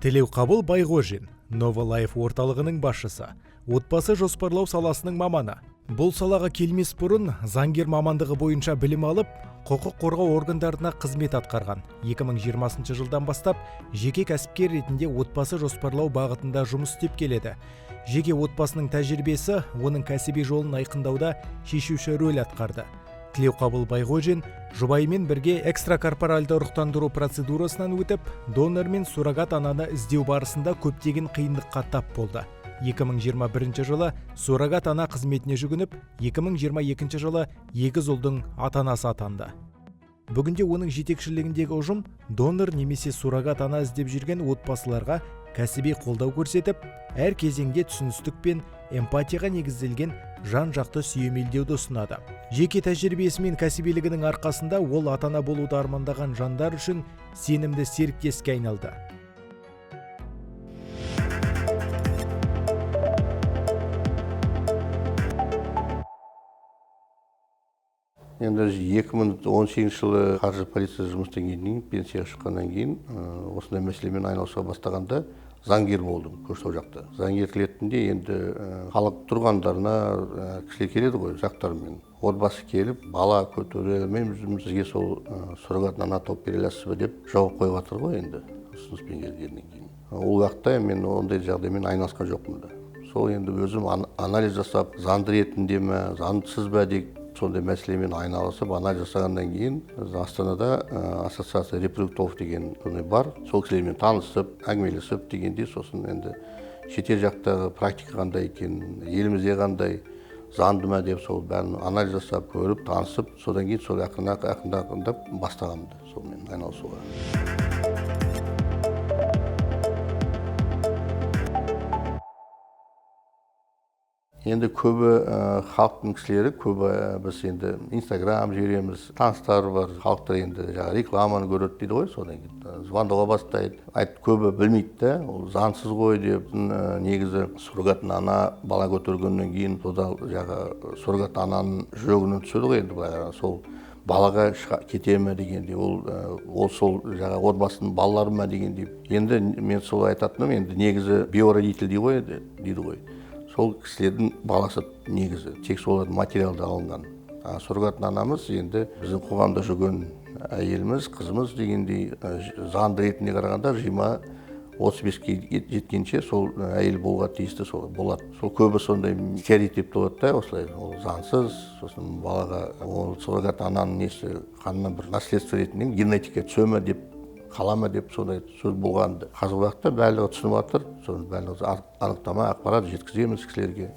Тілеуқабыл Байғожин, Новолайф орталығының басшысы, отбасы жоспарлау саласының маманы. Бұл салаға келмес бұрын заңгер мамандығы бойынша білім алып, құқық қорғау органдарына қызмет атқарған. 2020 жылдан бастап жеке кәсіпкер ретінде отбасы жоспарлау бағытында жұмыс істеп келеді. Жеке отбасының тәжірибесі оның кәсіби жолын айқындауда шешуші рөл атқарды. Тілеуқабыл Байғожин жұбайымен бірге экстракорпоральды ұрықтандыру процедурасынан өтіп, донор мен суррогат ананы іздеу барысында көптеген қиындыққа тап болды. 2021 жылы суррогат ана қызметіне жүгініп, 2022 жылы егіз ұлдың ата-анасы атанды. Бүгінде оның жетекшілігіндегі ұжым донор немесе суррогат ана іздеп жүрген отбасыларға кәсіби қолдау көрсетіп, әр кезеңде түсіністік пен эмпатияға негізделген жан-жақты сүйемелдеуді ұсынады. Жеке тәжірибесі мен кәсібилігінің арқасында ол ата-ана болуды армандаған жандар үшін сенімді серіктеске айналды. Енді 2018 жылы қаржы полициясы жұмыстан кейін, пенсияға шыққаннан кейін, осындай мәселемен айналысуға бастағанда заңгер болдым Көкшетау жақта. Заңгер ретінде енді халық тұрғандарына кісілер келеді ғой, жақтарымен. Отбасы келіп, бала көтере алмаймыз, бізге сол суррогат ана тауып бере аласыз ба деп жауап қойып жатыр ғой енді, ұсыныспен келгеннен кейін. Ол уақытта мен ондай жағдаймен айналысқан жоқпын да. Сол енді өзім анализ жасап, заңды ретінде ме, заңсыз ба деп сондай мәселемен айналысып, анализ жасағаннан кейін Астанада ассоциация репродуктологов деген бар. Сол кісілермен танысып, әңгімелесіп дегенде, сосын енді шетел жақтағы практика қандай екен, елімізде қандай, заңды ма деп сол бәрін анализ жасап, көріп, танысып, содан кейін сол ақырындап бастағанды сонымен айналысуға. Енді көбі халықтың кісілері, көбі біз енді Инстаграм жібереміз, таныстар бар, халықтар енді рекламаны көреді дейді ғой, содан кейін звондауға бастайды. Көбі білмейді да, ол заңсыз ғой деп, негізі суррогат ана бала көтергеннен кейін, сода суррогат ананың жүрегінен түседі ғой енді былай, сол балаға кете ме дегенде, ол сол отбасының балалары ма дегенде. Енді мен сол айтатыным, енді негізі биородитель дейді ғой. Сол кісілердің баласы негізі, тек солардың материалды алынған. Суррогат анамыз енді біздің қоғамда жүрген әйеліміз, қызымыз дегендей заңды ретінде қарағанда 20-35-ке жеткенше сол әйел болуға тиісті болады. Сол көбі сондай стереотип болады да, осылай, ол заңсыз, сосын балаға ол суррогат ананың несі қанынан бір наследство ретінде генетика түсе ме деп, қалама деп сондай сөз болғанды. Қазіргі уақытта барлығы түсініп жатыр, соны барлығы анықтама, ақпарат жеткіземіз кісілерге.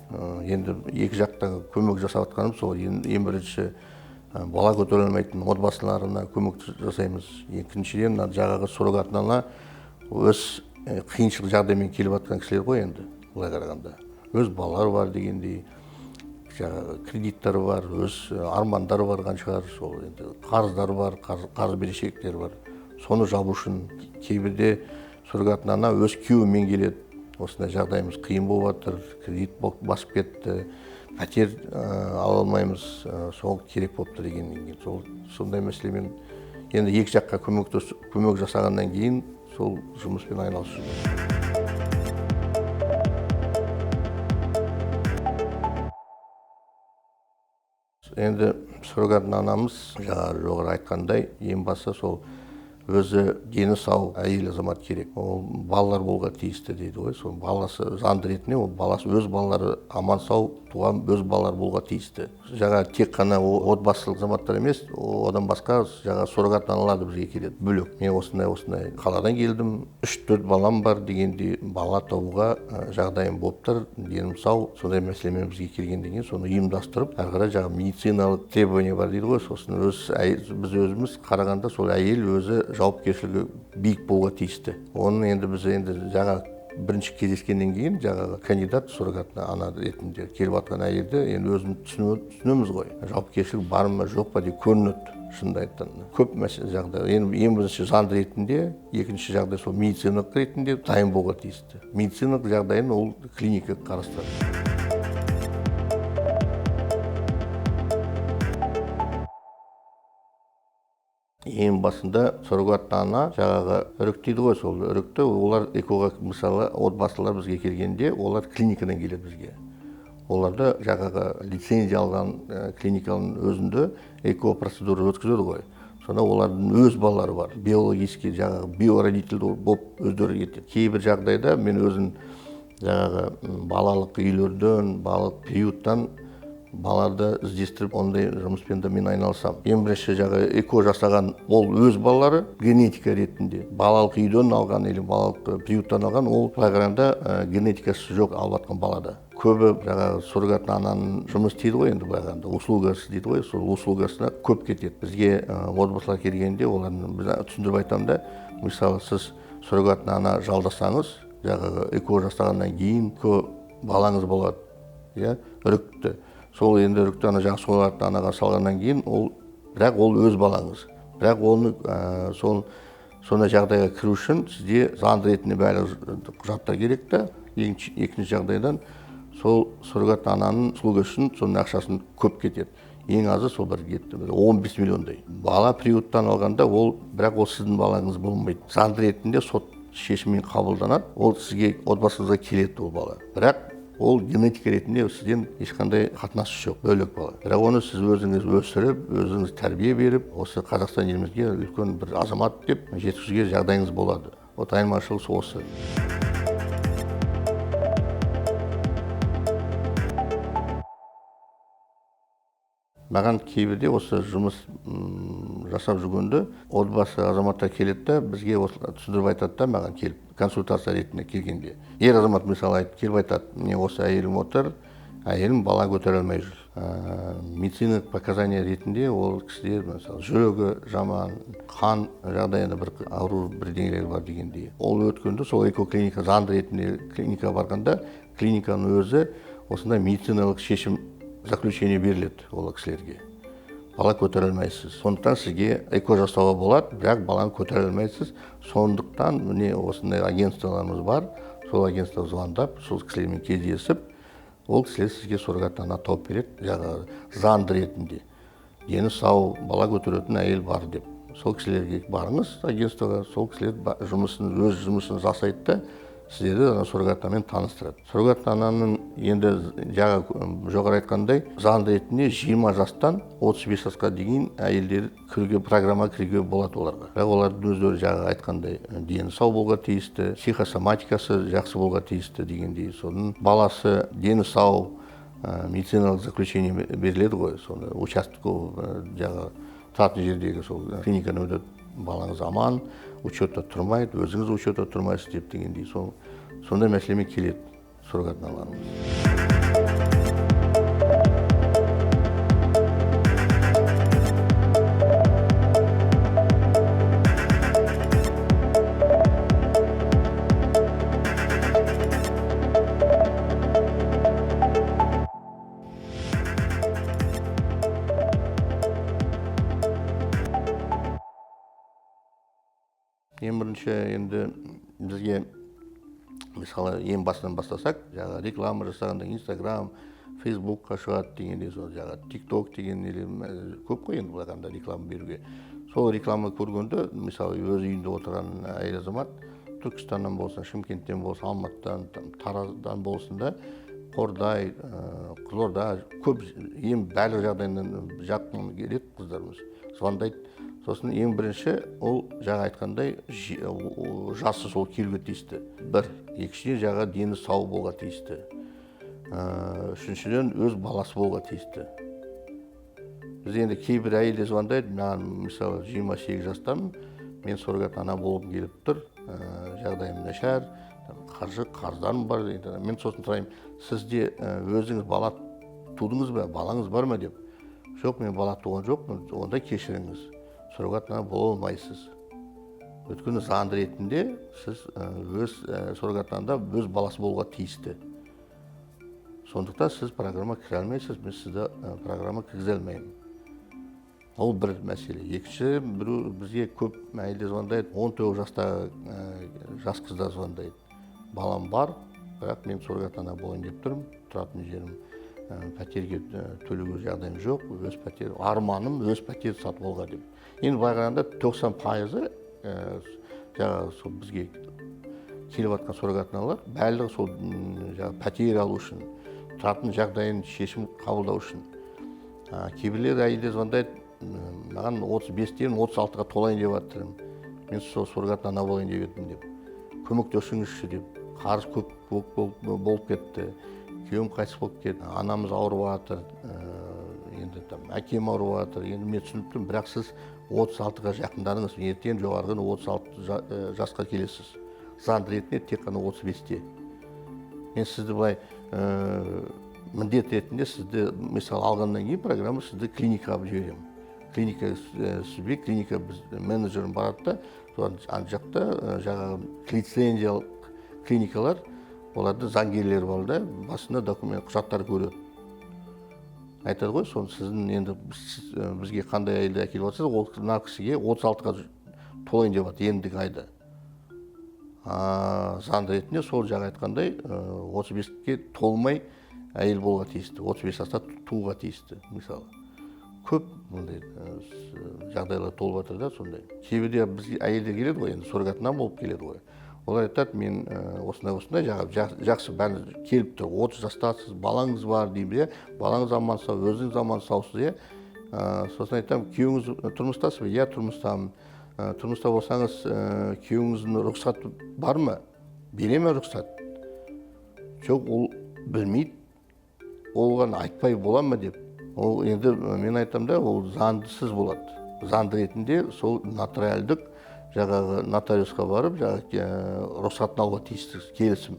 Енді екі жақтан көмек жасап жатқанымыз сол ең бірінші бала көтере алмайтын отбасыларына көмек жасаймыз. Екіншіден жаңағы суррогат ана өз қиыншылық жағдаймен келіп жатқан кісілер ғой енді, былай қарағанда. Өз балалары бар дегендей, кредиттары бар, өз армандары бар шығар, сол енді қарыздары бар, қарыз берешектері бар. Соны жабу үшін кейбірде суррогат ана өз күйеуімен келеді. Осындай жағдайымыз қиын болып жатыр, кредит басып кетті, пәтер ала алмаймыз, сол керек болыпты дегеннен кейін. Сондай мәселемен енді екі жаққа көмек жасағаннан кейін сол жұмыспен айналысып жүрмін. Енді суррогат анамыз жоғары айтқандай, ең басты сол өзі дені сау әйел азамат керек. Ол балалар болуға тиісті дейді ғой. Сол баласы заңды ретінде, ол баласы өз балалары аман сау туған өз балалар болуға тиісті. Тек қана отбасылық азаматтар емес, одан басқа суррогат аналар бізге келеді, бөлек. Мен осындай қаладан келдім, 3-4 балам бар дегенде бала табуға жағдайым болып тұр, денім сау, сондай мәселемен бізге келгеннен кейін соны ұйымдастырып, әрі қарай медициналық требование бар дейді ғой. Сосын біз өзіміз қарағанда сол әйел өзі жауапкершілігі биік болуға тиісті. Оның енді біз бірінші кездескеннен кейін кандидат суррогат ана ретінде келіп жатқан әйелді енді өзін түсінеміз ғой. Жауапкершілік бар ма, жоқ па деп көрінеді. Шынды айтқанда көп жағдай. Ең бірінші заңды ретінде, екінші жағдай сол медициналық ретінде дайын болуға тиісті. Медициналық жағдайын ол клиника қарастырады. ең басында суррогатты ана жаңағы іріктейді ғой, сол ірікті олар экоға мысалы отбасылар бізге келгенде олар клиникадан келеді бізге. Оларда жаңағы лицензия алған клиниканың өзінде эко процедура өткізеді ғой. Сонда олардың өз балалары бар. Биологический жаңағы биородитель болып өздері кетеді. Кейбір жағдайда мен өзім жаңағы балалық үйлерден, балалық приюттан балаларды іздестіріп, ондай жұмыспен де мен айналысам. Ең бірінші жаңағы эко жасаған ол өз балалары генетика ретінде. Балалық үйден алған или балалық приюттан алған ол программада генетикасы жоқ алып жатқан балада. Көбі жаңағы суррогатный ананың жұмыс істейді ғой, енді бағанда услугасы дейді ғой, сол услугасына көп кетеді. Бізге отбасылар келгенде олардың түсіндіріп айтамын да, мысалы сіз суррогатный ана жалдасаңыз, жаңағы эко жасағаннан кейін балаңыз болады, иә, ірікті. Сол енді ірікті ана жаңағы суррогатный анаға салғаннан кейін бірақ ол өз балаңыз. Бірақ оны сондай жағдайға кіру үшін сізде заңды ретінде барлық құжаттар керек та, екінші жағдайдан сол суррогатный ананың услугасы үшін соның ақшасын көп кетеді. Ең азы сол бір кетті, 15 миллиондай. Бала приюттан алғанда бірақ ол сіздің балаңыз болмайды. Заңды ретінде сот шешіммен қабылданады, ол сізге отбасыңызға келеді ол бала. Бірақ ол генетика ретінде сізден ешқандай қатынасы жоқ, бөлек бала. Бірақ оны сіз өзіңіз өсіріп, өзіңіз тәрбие беріп, осы Қазақстан елімізге үлкен бір азамат деп жеткізуге жағдайыңыз болады. Айырмашылық осы. Маған кейбірде осы жұмыс жасап жүргенде отбасы азаматтар келеді да, бізге түсіндіріп айтады да, маған келіп, консультация ретінде келгенде. Ер азамат мысалы келіп айтады, мен осы әйелім отыр, әйелім бала көтере алмай жүр. Медициналық показания ретінде ол кісілер мысалы жүрегі жаман, қан жағдайында бір ауру бірдеңелер бар дегендей. Ол өткенде сол экоклиника заңды ретінде клиникаға барғанда, клиниканың өзі осындай медициналық шешім заключение беріледі ол кісілерге. Бала көтере алмайсыз. Сондықтан сізге эко жасауға болады, бірақ баланы көтере алмайсыз. Сондықтан міне осындай агентстволарымыз бар. Сол агентствоға звондап, сол кісілермен кездесіп, ол кісілер сізге суррогатный ана тауып береді, жаңағы заңды ретінде. Дені сау бала көтеретін әйел бар деп. Сол кісілерге барыңыз агентствоға, сол кісілер өз жұмысын жасайды да, сіздерді суррогатный анамен таныстырады. Суррогатный ананың енді жоғары айтқандай, заңды ретінде 20 жастан 35 жасқа дейін әйелдер программа кіруге болады оларға. Бірақ олардың өздері жаңағы айтқандай, дені сау болуға тиісті, психосоматикасы жақсы болуға тиісті дегендей. Соның баласы дені сау, медициналық заключение беріледі ғой, соны участок жаңағы тұратын жердегі сол клиниканы өтеді. Балаңыз аман, учетта тұрмайды, өзіңіз учетта тұрмайсыз деп дегендей. Сондай мәселемен келеді суррогатный аналарымыз. Ең бірінші енді бізге мысалы ең басынан бастасақ, жаңағы реклама жасағанда Instagram, Facebookқа шығады дегенде, жаңағы TikTok деген көп қой енді бұлағанда реклама беруге. Сол реклама көргенде, мысалы өз үйінде отырған әйел азамат, Түркістаннан болсын, Шымкенттен болсын, Алматыдан, Тараздан болсын да, Қордай, Қызылорда, көп ең барлық жағдайынан жақын келеді қыздарымыз, звондайды. Сосын ең бірінші ол жаңа айтқандай жасы сол келуге тиісті. Бір, екіншіден жаңа дені сау болуға тиісті. Үшіншіден өз баласы болуға тиісті. Біз енді кейбір әйелдер звондайды, маған мысалы 28 жастамын, мен суррогатный ана болып келіп тұр, жағдайым нашар, қарыздарым бар. Мен сосын сұраймын, сізде өзіңіз бала тудыңыз ба, балаңыз бар ма деп. Жоқ, мен бала туған жоқпын, онда кешіріңіз. Суррогатный ана бола алмайсыз. Өйткені заңды ретінде сіз өз суррогатный анада өз баласы болуға тиісті. Сондықтан сіз программа кіре алмайсыз, мен сізді программа кіргізе алмаймын. Ол бір мәселе. Екінші, бізге көп әйелдер звондайды, 19 жастағы жас қыздар звондайды. Балам бар, бірақ мен суррогатный ана болайын деп тұрмын, тұратын жерім пәтерге төлеуге жағдайым жоқ, өз пәтер, арманым өз пәтер сатып алуға деп. Енді былай қарағанда 90%-ы жаңағы сол бізге келіп жатқан суррогат аналар барлығы сол жаңағы пәтер алу үшін, тұратын жағдайын шешім қабылдау үшін. Кейбірлер әйелдер звондайды, маған 35-тен 36-ға толайын деп жатырмын, мен сол суррогат ана болайын деп едім деп, көмектесіңізші деп, қарыз көп болып кетті, күйеуім қайтыс болып кетті, анамыз ауырып жатыр, енді әкем ауырып жатыр, енді мен түсініп тұрмын, бірақ сіз 36-ға жақындарыңыз, ертең жоғарғы 36 жасқа келесіз, заңды ретінде тек қана 35-те. Мен сізді былай міндет ретінде сізді мысалы алғаннан кейін программа сізді клиникаға жіберемін. Клиника сізбе, клиника біз менеджерім барады да, ан жақта жаңағы лицензиялық клиникалар, оларды заңгерлер бар да, басында документ құжаттар көреді. Айтады ғой, соны сіздің енді бізге қандай әйелді әкеліп жатсыз, ол кісіге 36-ға толайын деп жатыр ендігі айда. Заңды ретінде сол жаңа айтқандай 35-ке толмай әйел болуға тиісті, 35 жаста тууға тиісті, мысалы. Көп мұндай жағдайлар толып жатыр да, сондай. Кейбірде бізге әйелдер келеді ғой, енді суррогатынан болып келеді ғой. Олар айтады, мен осындай жақсы бәрі келіп тұр, 30 жастасыз, балаңыз бар деймін, балаңыз аман сау, өзіңіз аман саусыз, сосын айтамын, күйеуіңіз тұрмыстасыз ба? Иә, тұрмыстамын. Тұрмыста болсаңыз, күйеуіңіздің рұқсаты бар ма? Бере ме рұқсат? Жоқ, ол білмейді, оған айтпай бола ма деп. Ол енді мен айтам да, ол заңдысыз болады. Заңды ретінде сол нотариалдық жаңағы нотариусқа барып, рұқсатын алуға тиісті келісім.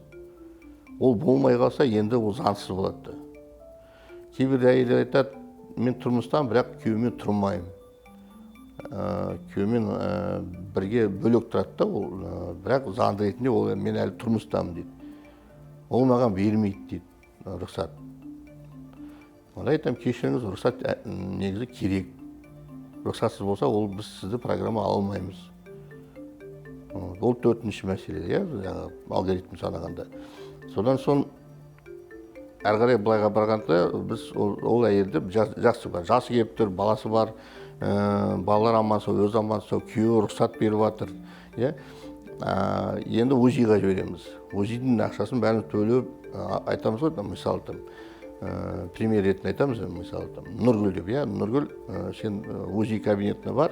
Ол болмай қалса, енді ол заңсыз болады. Кейбір әйелдер айтады, мен тұрмыстан, бірақ күйеумен тұрмаймын. Күйеумен бірге бөлек тұрады да, бірақ заңды ретінде ол мен әлі тұрмыстамын дейді. Ол маған бермейді дейді рұқсат. Онда айтам, кешіріңіз, рұқсат негізі керек. Рұқсатсыз болса, ол біз сізді программа алмаймыз. Ол 4-ші мәселе, алгоритм санағанда. Содан соң әрі қарай былайға барғанда біз ол әйелді жақсы бар, жасы келіп тұр, баласы бар, балалар аман сау, өз аман сау, күйеуі рұқсат беріп жатыр. Енді УЗИ-ға жібереміз. УЗИ-дің ақшасын бәрін төлеп айтамыз ғой, мысалы пример ретінде айтамыз, мысалы Нұргүл деп, Нұргүл, сен УЗИ кабинетіне бар,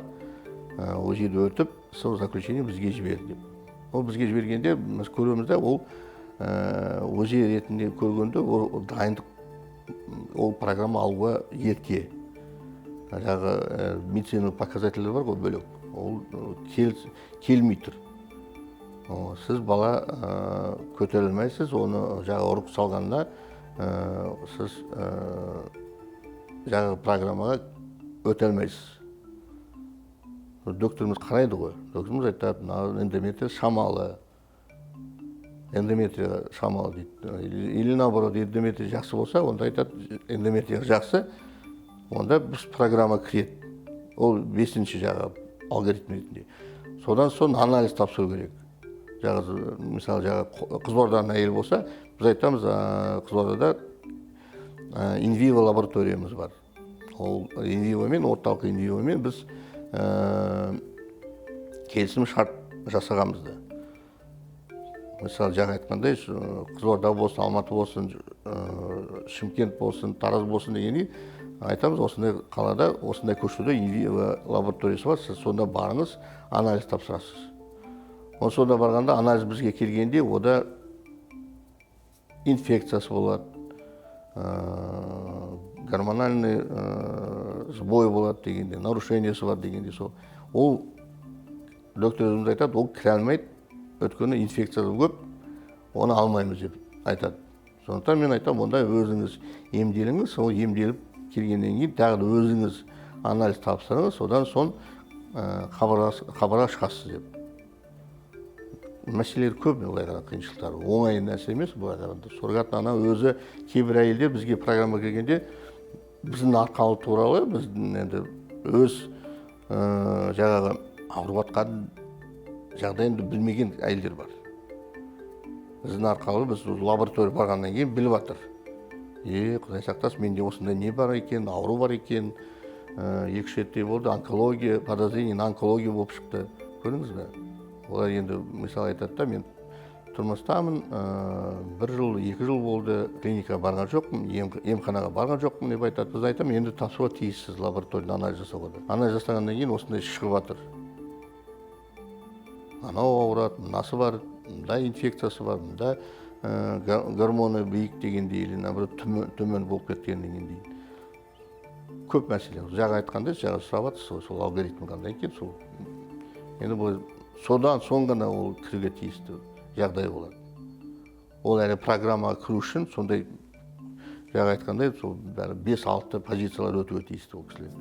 УЗИ-ді өтіп, сол заключение бізге жібер деп. Ол бізге жібергенде біз көреміз да, ол УЗИ ретінде көргенде дайындық, ол программа алуға ерте. Жаңағы медициналық показателер бар ғой бөлек, ол келмей тұр. Сіз бала көтерілмейсіз, оны жаңағы ұрық салғанда сіз жаңағы программаға өтелмейсіз. Докторымыз қарайды ғой, докторымыз айтады, эндометрия шамалы, эндометрия шамалы дейді. Или наоборот, эндометрия жақсы болса, онда айтады, эндометрия жақсы, онда біз программа кіреді. Ол 5-ші жаңағы алгоритм ретінде. Содан соң анализ тапсыру керек. Мысалы, Қызылорданың әйел болса, біз айтамыз, Қызылордада инвиво лабораториямыз бар. Ол инвивомен, орталық инвивомен біз келісім шарт жасағанбызды. Мысалы, жаңа айтқандай, Қызылорда болсын, Алматы болсын, Шымкент болсын, Тараз болсын дегенде, айтамыз, осындай қалада, осындай көшеде инвиво лабораториясы бар, сіз сонда барыңыз, анализ тапсырасыз. Ол сонда барғанда анализ бізге келгенде, ода инфекциясы болады, гормональный сбой болады дегенде, нарушениесі бар дегенде сол. Ол доктор өзіміз айтады, ол кіре алмайды, өткені инфекциясы көп, оны алмаймыз деп айтады. Сондықтан мен айтам, онда өзіңіз емделіңіз, ол емделіп келгеннен кейін тағы өзіңіз анализ тапсырыңыз, содан соң хабарға шығасыз деп. Мәселелер көп, былай қарағанда қиыншылықтар. Оңай нәрсе емес, былай қарағанда. Суррогат ана өзі кейбір әйелдер бізге программа келгенде біздің арқалы туралы, біздің енді өз жаңағы ауырып жатқан жағдайын білмеген әйелдер бар. Біздің арқалы біз лаборатория барғаннан кейін біліп жатыр. Құдай сақтасын, менде осындай не бар екен, ауру бар екен. 2-3 ретте болды, онкология, подозрение на онкология болып шықты. Көрдіңіз бе? Олар енді мысалы айтады да, мен тұрмыстамын, 1 жыл, 2 жыл болды, клиникаға барған жоқпын, емханаға барған жоқпын деп айтады. Біз айтамын, енді тапсыруға тиіссіз лабораторияда анализ жасауға. Анализ жасағаннан кейін осындай шығып жатыр. Анау ауырады, мынасы бар, мында инфекциясы бар, мында гормоны биік дегендей, или наоборот төмен болып кеткеннен кейін. Көп мәселе. Жаңа айтқандай, жаңа сұрап жатырсыз, сол алгоритм қандай екен, сол. Енді бұл содан соң ғана ол кіруге тиісті жағдай болады. Ол әлі программаға кіру үшін сондай жаңа айтқандай, сол 5-6 позициялар өтуге тиісті ол кісілер.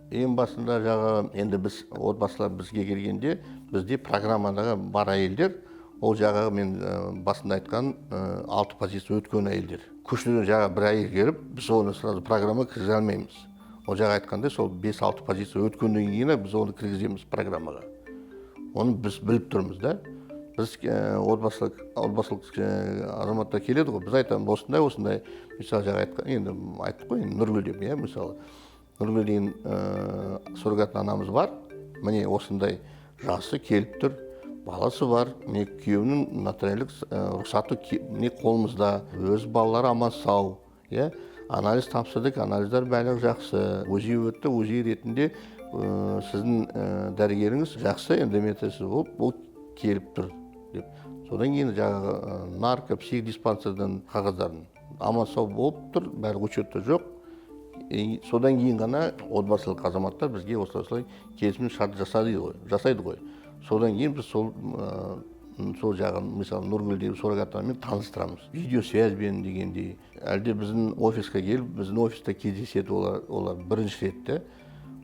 Ең басында жаңа енді біз отбасылар бізге келгенде, бізде программадағы бар әйелдер, ол жаңағы мен басында айтқан 6 позиция өткен әйелдер. Көшеден жаңа бір әйел келіп, біз оны сразу программа кіргізе алмаймыз. Ол жаңа айтқандай, сол 5-6 позиция өткеннен кейін біз оны кіргіземіз программаға. Оны біз біліп тұрмыз да. Біз отбасылық азаматтар келеді ғой, біз айтамыз, осындай, мысалы жаңа айтқан, енді айттық қой, Нұргүл деп, мысалы. Нұргүл деген суррогат анамыз бар, міне осындай жасы келіп тұр, баласы бар, міне күйеуінің нотариалдық рұқсаты қолымызда, өз балалары аман сау, анализ тапсырдық, анализдар барлығы жақсы, УЗИ өтті, УЗИ ретінде сіздің дәрігеріңіз жақсы эндометриясы болып, ол келіп тұр деп. Содан кейін жаңағы нарко, психдиспансердің қағаздарын аман сау болып тұр, бәрі учетта жоқ. Содан кейін ғана отбасылық азаматтар бізге осылай келісім шарт жасайды ғой. Содан кейін біз сол жағын, мысалы Нұргүл деп суррогаттармен таныстырамыз. Видеосвязьбен дегендей. Әлде біздің офисқа келіп, біздің офиста кездеседі олар бірінші ретте.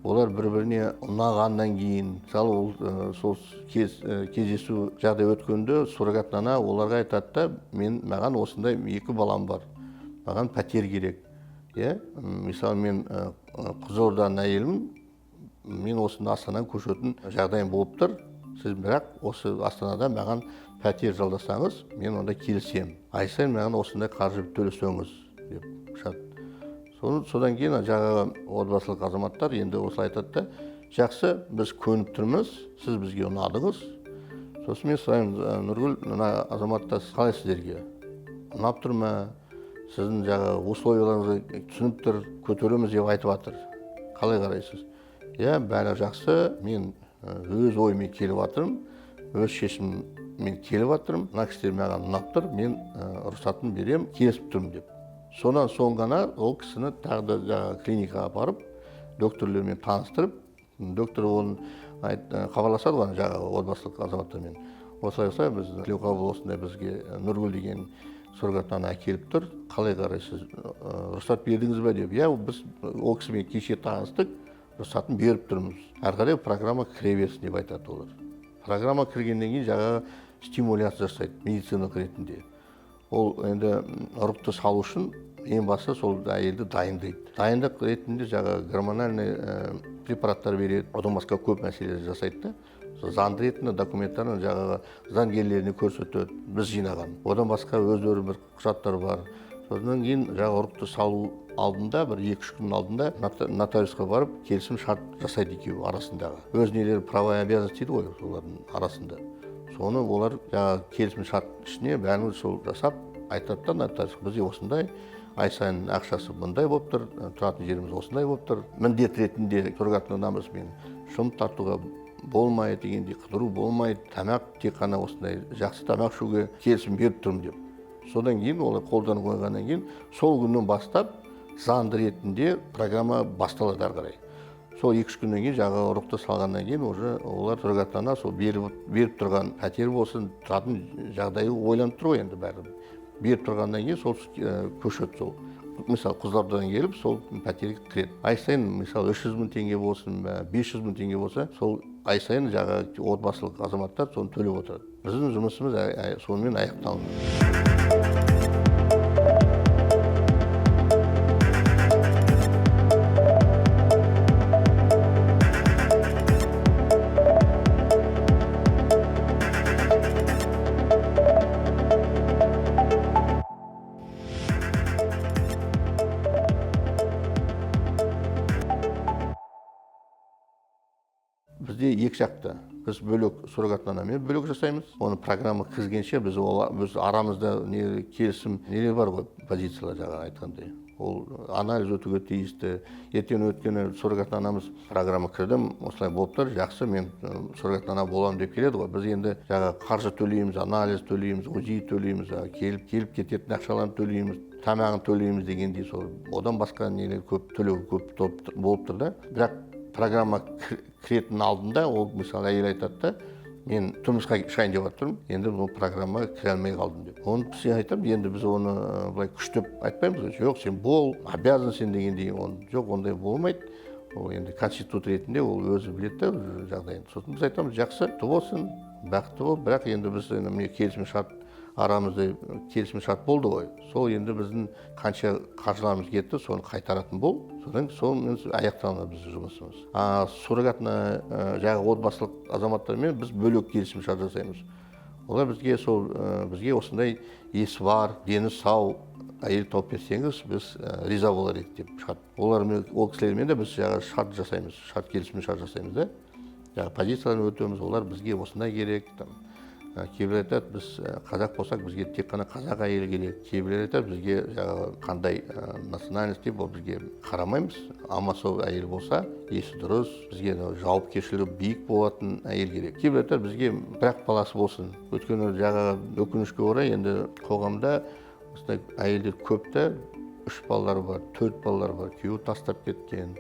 Олар бір-біріне ұнағаннан кейін, мысалы сол кездесу жағдай өткенде суррогат ана оларға айтады да, маған осындай 2 балам бар, маған пәтер керек. Мысалы мен Қызылорданың әйелімін, мен осында Астанадан көшетін жағдайым болып тұр. Сіз бірақ осы Астанада маған пәтер жалдасаңыз, мен онда келісем. Ай сайын маған осындай қаржы төлесеңіз деп шарт. Содан кейін жаңағы отбасылық азаматтар енді осылай айтады да, жақсы, біз көніп тұрмыз, сіз бізге ұнадыңыз. Сосын мен сұраймын, Нұргүл, мына азаматтар қалай сіздерге? Ұнап тұр ма? Сіздің жаңағы условияларыңызды түсініп тұр, көтереміз деп айтып жатыр. Қалай қарайсыз? Бәрі жақсы, мен өз ойымен келіп жатырмын, өз шешіммен келіп жатырмын, мына кісілер маған ұнап тұр, мен рұқсатын берем, келісіп тұрмын деп. Содан соң ғана ол кісіні тағы да клиникаға апарып, докторлермен таныстырып, доктор оны хабарласады ғой жаңағы отбасылық азаматтармен. Осылай біз Тілеуқабыл осындай бізге Нұргүл деген суррогат ана әкеліп тұр, қалай қарайсыз, рұқсат бердіңіз бе деп. Біз ол кісімен кеше таныстық, рұқсатын беріп тұрмыз. Әрі қарай программа кіре берсін деп айтады олар. Программа кіргеннен кейін жаңағы стимуляция жасайды медициналық ретінде. Ол енді ұрықты салу үшін ең басты сол әйелді дайындайды. Дайындық ретінде жаңағы гормональный препараттар береді, одан басқа көп мәселелер жасайды да. Заңды ретінде документтарын жаңағы заңгерлеріне көрсетеді, біз жинаған. Одан басқа өздері бір құжаттар бар. Содан кейін жаңағы ұрықты салу алдында, бір 2-3 күн алдында нотариусқа барып, келісім шарт жасайды екеуі арасындағы. Өз нелері права и обязанности дейді ғой, олардың арасында. Соны олар жаңағы келісім шарт ішіне бәрін сол жасап, айтады да нотариусқа, бізде осындай, ай сайын ақшасы бұндай болып тұр, тұратын жеріміз осындай болып тұр. Міндет ретінде суррогаттың анамызбен шылым тартуға болмайды дегендей, қыдыру болмайды, тамақ тек қана осындай жақсы тамақ ішуге келісім беріп тұрмын деп. Содан кейін олар қолданып қойғаннан кейін сол күннен бастап заңды ретінде программа басталады әрі қарай. Сол 2-3 күннен кейін жаңағы ұрықты салғаннан кейін олар суррогат ана сол беріп тұрған пәтер болсын, тұратын жағдайы ойланып тұр ғой енді бәрі. Беріп тұрғаннан кейін сол көшеді сол. Мысалы Қызылордадан келіп сол пәтерге кіреді. Ай сайын мысалы 300 мың теңге болсын, 500 мың теңге болса, сол ай сайын жаңағы отбасылық азаматтар соны төлеп отырады. Біздің жұмысымыз сонымен аяқталды. бізде екі жақты. Біз бөлек суррогат анамен бөлек жасаймыз. Оны программа кіргенше біз арамызда келісім нелер бар ғой, позициялар жаңа айтқандай. Ол анализ өтуге тиісті. Ертең өткені суррогат анамыз программа кірдім, осылай болып тұр, жақсы, мен суррогат ана боламын деп келеді ғой. Біз енді жаңа қаржы төлейміз, анализ төлейміз, УЗИ төлейміз, келіп кететін ақшаларын төлейміз, тамағын төлейміз дегендей, сол одан басқа нелер көп төлеу көп болып тұр да. Бірақ программа кіретін алдында ол мысалы әйел айтады да, мен тұрмысқа шығайын деп жатырмын, енді бұл программа кіре алмай қалдым деп. Оны біз айтамыз, енді біз оны былай күштеп айтпаймыз, жоқ, сен бол, обязан сен дегендей, жоқ, ондай болмайды. Ол енді конститут ретінде ол өзі біледі жағдайын. Сосын біз айтамыз, жақсы, болсын, бақытты бол, бірақ енді біз міне келісімшарт арамызда келісімшарт болды ғой. Сол енді біздің қанша қаржыларымыз кетті, соны қайтаратын бол. Содан соны аяқталады біздің жұмысымыз. Суррогатна жаңағы отбасылық азаматтармен біз бөлек келісімшарт жасаймыз. Олар бізге осындай есі бар, дені сау әйел тауып берсеңіз, біз риза болар едік деп шығады. Ол кісілермен де біз жаңағы шарт жасаймыз, келісімшарт жасаймыз да. Жаңағы позицияларын өтеміз, олар бізге осындай керек. Кейбір айтады, біз қазақ болсақ, бізге тек қана қазақ әйелі керек. Кейбір айтады, бізге қандай национальность деп, ол бізге қарамаймыз. Ама сол әйел болса, есі дұрыс, бізге жауапкершілігі биік болатын әйел керек. Кейбір айтады, бізге бір-ақ баласы болсын. Өйткені өкінішке орай, енді қоғамда осындай әйелдер көп та, 3 балалары бар, 4 балалары бар, күйеуі тастап кеткен,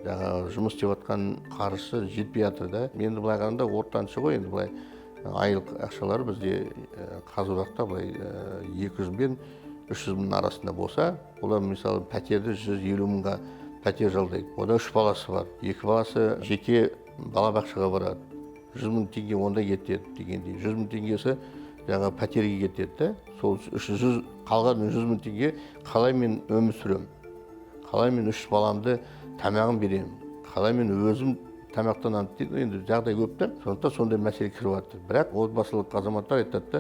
жұмыс істеп жатқан қаржысы жетпей жатыр да. Енді былай қарағанда ортаншы ғой, енді былай айлық ақшалары бізде қазір уақытта былай 200 мен 300 мың арасында болса, олар мысалы пәтерді 150 мыңға пәтер жалдайды. Ода 3 баласы бар. 2 баласы жеке балабақшаға барады. 100 мың теңге онда кетеді дегендей. 100 мың теңгесі жаңа пәтерге кетеді да. Сол қалған 100 мың теңге қалай мен өмір сүремін? Қалай мен 3 баламды тамағын беремін? Қалай мен өзім тамақтанамын дейді, енді жағдай көп та, сондықтан сондай мәселе кіріп жатыр. Бірақ отбасылық азаматтар айтады да,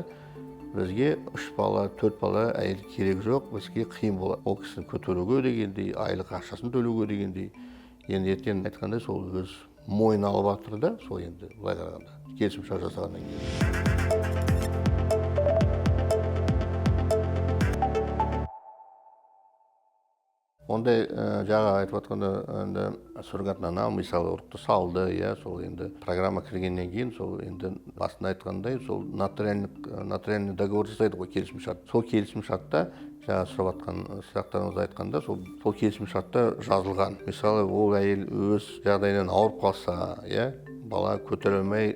бізге 3 бала, 4 бала әйел керек жоқ, бізге қиын болады. Ол кісіні көтеруге дегендей, айлық ақшасын төлеуге дегендей. Енді ертең айтқандай сол өз мойнына алып жатыр да, сол енді былай қарағанда, келісімшарт жасағаннан кейін. Ондай жаңа айтып жатқанда суррогатна ана мысалы ұрықты салды, сол енді программа кіргеннен кейін сол енді басында айтқандай сол нотариальный договор жасайды ғой, келісімшарт. Сол келісімшартта жаңа сұрап жатқан сұрақтарыңызды айтқанда сол келісімшартта жазылған. Мысалы ол әйел өз жағдайынан ауырып қалса, бала көтере алмай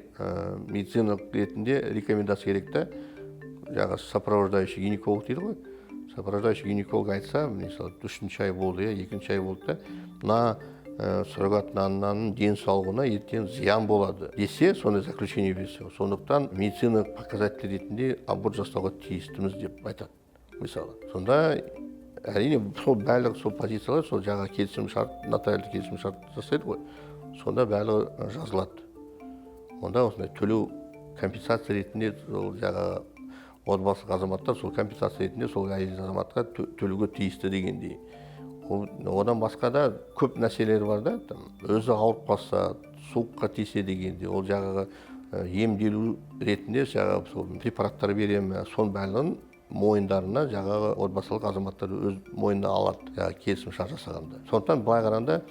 медициналық ретінде рекомендация керек та, жаңа сопровождающий гинеколог дейді ғой. Сопровождающий гинеколог айтса, мысалы 3-ші ай болды, 2-ші ай болды да, мына суррогатна ананың денсаулығына ертең зиян болады десе, сондай заключение берсе, сондықтан медициналық показатель ретінде аборт жасауға тиістіміз деп айтады. Мысалы, сонда әрине сол барлық сол позициялар сол жаңа келісімшарт, нотариальды келісімшарт жасайды ғой, сонда барлығы жазылады. Онда осындай төлеу компенсация ретінде сол жаңа отбасылық азаматтар сол компенсация ретінде сол әйел азаматқа төлеуге тиісті дегендей. Одан басқа да көп нәрселер бар да, өзі ауырып қалса, суыққа тисе дегенде, ол жаңағы емделу ретінде жаңағы сол препараттар беремін, соның барлығын мойындарына жаңағы отбасылық азаматтар өз мойнына алады, жаңағы келісімшарт жасағанда. Сондықтан былай қарағанда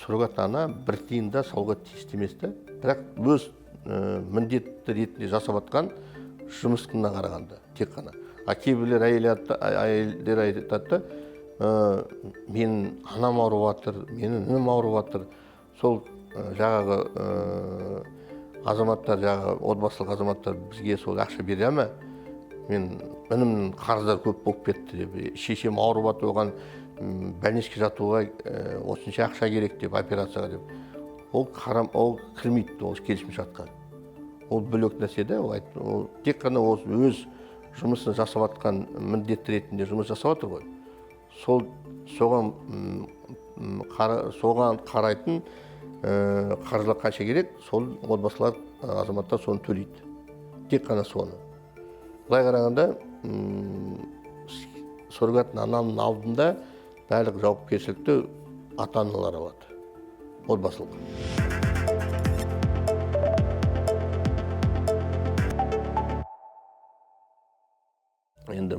суррогат ана бір тиын да салуға тиісті емес та, бірақ өз міндетті ретінде жасап жатқан жұмысына қарағанда тек қана. Кейбіреулер әйелдер айтады да, мен анам ауырып жатыр, менің інім ауырып жатыр. Сол жаңағы азаматтар, жаңағы отбасылық азаматтар бізге сол ақша бере ме? Мен інімнің қарыздар көп болып кетті деп, шешем ауырып жатыр, оған больничке жатуға осынша ақша керек деп, операцияға деп. Ол кірмейді ол келісімшартқа. Ол бөлек нәрсе да, ол тек қана өз жұмысын жасап жатқан міндетті ретінде жұмыс жасап жатыр ғой. Соған қарайтын қаржылар қанша керек, сол отбасылар азаматтар соны төлейді. Тек қана соны. Былай қарағанда суррогатна ананың алдында барлық жауапкершілікті ата-аналар алады. Отбасылық.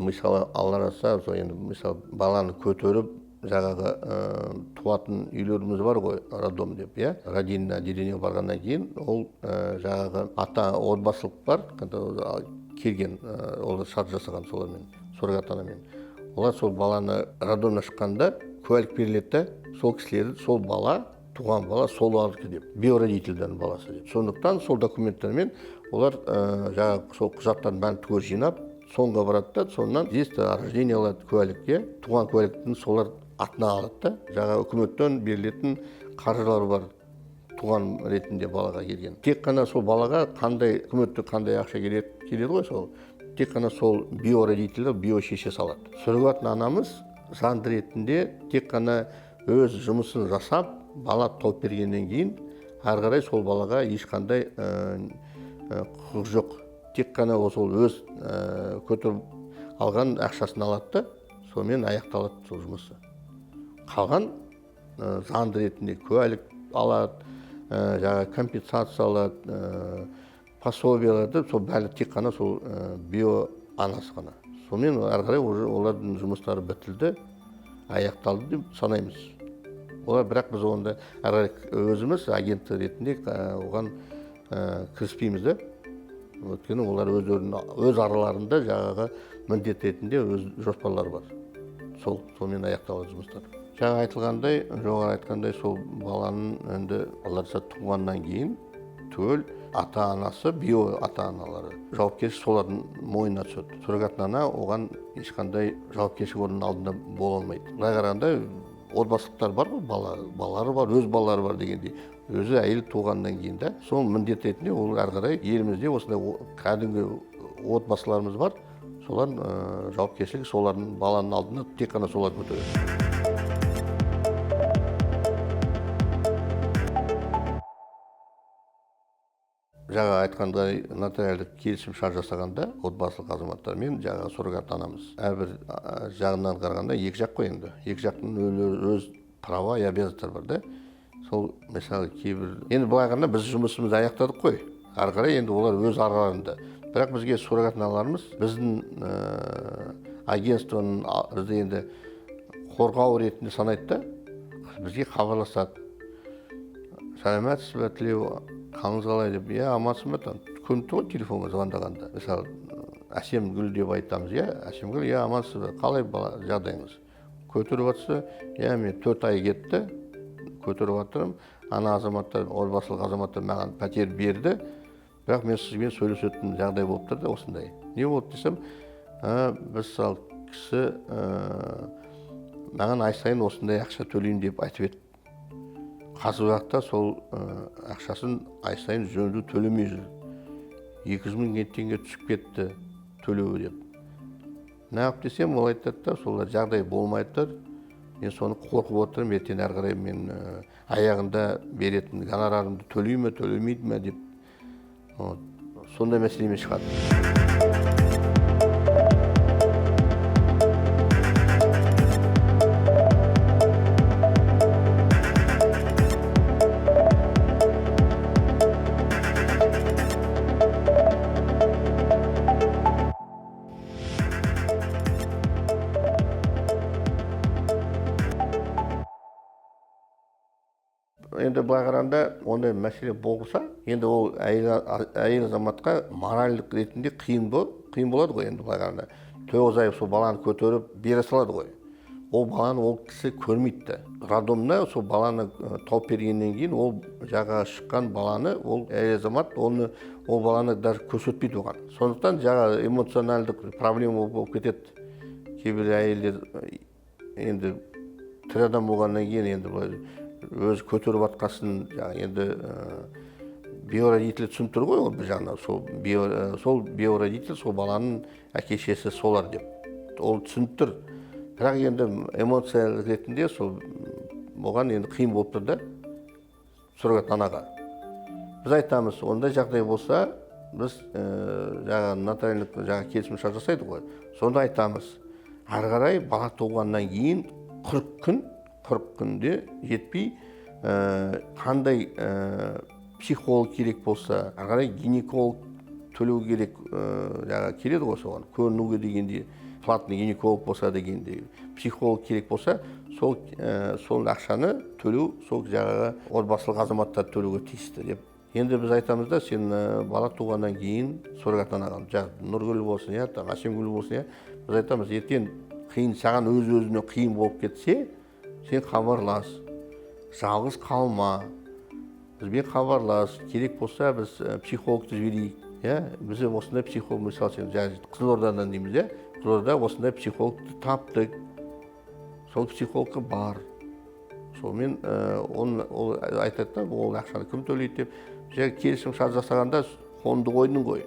мысалы алараса сол енді мысалы баланы көтеріп жаңағы туатын үйлеріміз бар ғой, роддом деп, иә, родильное отделение барғаннан кейін ол жаңағы ата отбасылық бар, келген олар шарт жасаған солармен, суррогат анамен. Олар сол баланы роддомнан шыққанда куәлік беріледі да, сол кісілер сол бала туған бала солардікі деп, биородительдің баласы деп. Сондықтан сол документтермен олар жаңағы сол құжаттарын бәрін түгел жинап, соңға барады да, сонынан свидетельство о рождении алады, куәлікке, туған куәліктің солар атына алады да, жаңағы үкіметтен берілетін қаржылар бар туған ретінде балаға келген. Тек қана сол балаға қандай үкіметтен қандай ақша келеді ғой, сол тек қана сол биородительді биошеше салады. Суррогатный анамыз заңды ретінде тек қана өз жұмысын жасап, бала тауып бергеннен кейін ары қарай сол балаға ешқандай құқық жоқ. Тек қана сол өз көтеріп алған ақшасын алады да, сонымен аяқталады сол жұмысы. Қалған заңды ретінде куәлік алады, жаңағы компенсация алады, пособие алады, сол бәрі тек қана сол био анасы ғана. Сонымен ары қарай олардың жұмыстары бітілді, аяқталды деп санаймыз. Олар бірақ біз онда ары қарай өзіміз агент ретінде оған кіріспейміз да. Өйткені олар өз араларында жаңағы міндет ретінде өз жоспарлары бар. Сонымен аяқталады жұмыстар. Жаңа айтылғандай, жоғары айтқандай, сол баланың енді оларса туғаннан кейін түгел ата-анасы, био ата-аналары жауапкершілік солардың мойнына түседі. Суррогатный ана оған ешқандай жауапкершілік орнының алдында бола алмайды. Былай қарағанда отбасылықтар бар ғой, балалары бар, өз балалары бар дегендей. Өзі әйел туғаннан кейін да, сол міндет ретінде ол ары қарай елімізде осындай кәдімгі отбасыларымыз бар. Солар жауапкершілік солардың баланың алдында тек қана солар көтереді. Жаңа айтқандай нотариалдық келісім шарт жасағанда отбасылық азаматтармен жаңағы суррогат анамыз әрбір жағынан қарағанда екі жақ қой енді. Екі жақтың өз права и обязанностьтары бар да. Сол мысалы кейбір енді былай қарағанда біз жұмысымызды аяқтадық қой. Ары қарай енді олар өз араларында. Бірақ бізге суррогат аналарымыз біздің агентствоның бізді енді қорғау ретінде санайды да, бізге хабарласады. Сәлеметсіз бе, Тілеу, қалыңыз қалай деп, амансың ба, көрінді ғой телефонға звондағанда. Мысалы, Әсемгүл деп айтамыз, Әсемгүл, амансыз ба, қалай жағдайыңыз? Көтеріп жатса, мен 4 ай кетті, көтеріп жатырмын, ана азаматтар, отбасылық азаматтар маған пәтер берді, бірақ мен сізбен сөйлесетін жағдай болып тұрды осындай. Не болды десем, біз сал кісі маған ай сайын осындай ақша төлейін деп айтып еді. Қазір уақытта сол ақшасын ай сайын жөнді төлемей жүр. 200.000 теңге түсіп кетті төлеуі деп. Неғып десем, ол айтады да, солар жағдай болмайды. Мен соны қорқып отырмын, ертең ары қарай мен аяғында беретін гонорарымды төлей ме, төлемейді ме деп. Сондай мәселемен шығады. Енді былай қарағанда ондай мәселе болса, енді ол әйел азаматқа моральдық ретінде қиын болады ғой, енді былай қарағанда. 9 ай сол баланы көтеріп бере салады ғой. Ол баланы ол кісі көрмейді. Роддомда сол баланы тауып бергеннен кейін ол жағаға шыққан баланы, ол әйел азамат ол баланы даже көрсетпейді оған. Сондықтан жаңа эмоционалдық проблема болып кетеді. Кейбір әйелдер енді тірі адам болғаннан кейін енді өз көтеріп атқасын, енді биородитель түсініп тұр ғой, бір жағынан сол биородитель сол баланың әке-шешесі солар деп. Ол түсініп тұр. Бірақ енді эмоциялық ретінде сол оған енді қиын болып тұр да, суррогат анаға. Біз айтамыз, ондай жағдай болса, біз нотариалдық келісім шарт жасайды ғой. Сонда айтамыз, ары қарай бала туғаннан кейін 40 күнде жетпей, қандай психолог керек болса, ары қарай гинеколог төлеу керек, келеді ғой соған, көрінуге дегенде платный гинеколог болса дегендей, психолог керек болса, сол ақшаны төлеу сол жаңағы отбасылық азаматтар төлеуге тиісті деп. Енді біз айтамыз да, сен бала туғаннан кейін суррогат анаға, Нұргүл болсын, Әсемгүл болсын, біз айтамыз, ертең қиын, саған өз-өзіне қиын болып кетсе, сен хабарлас, жалғыз қалма, бізбен хабарлас, керек болса біз психологты жіберейік. Бізде осындай психолог, мысалы сен Қызылордадан дейміз, Қызылорда осындай психологты таптық, сол психологқа бар. Сонымен ол айтады да, ол ақшаны кім төлейді деп, келісім шарт жасағанда қолыңды қойдың ғой.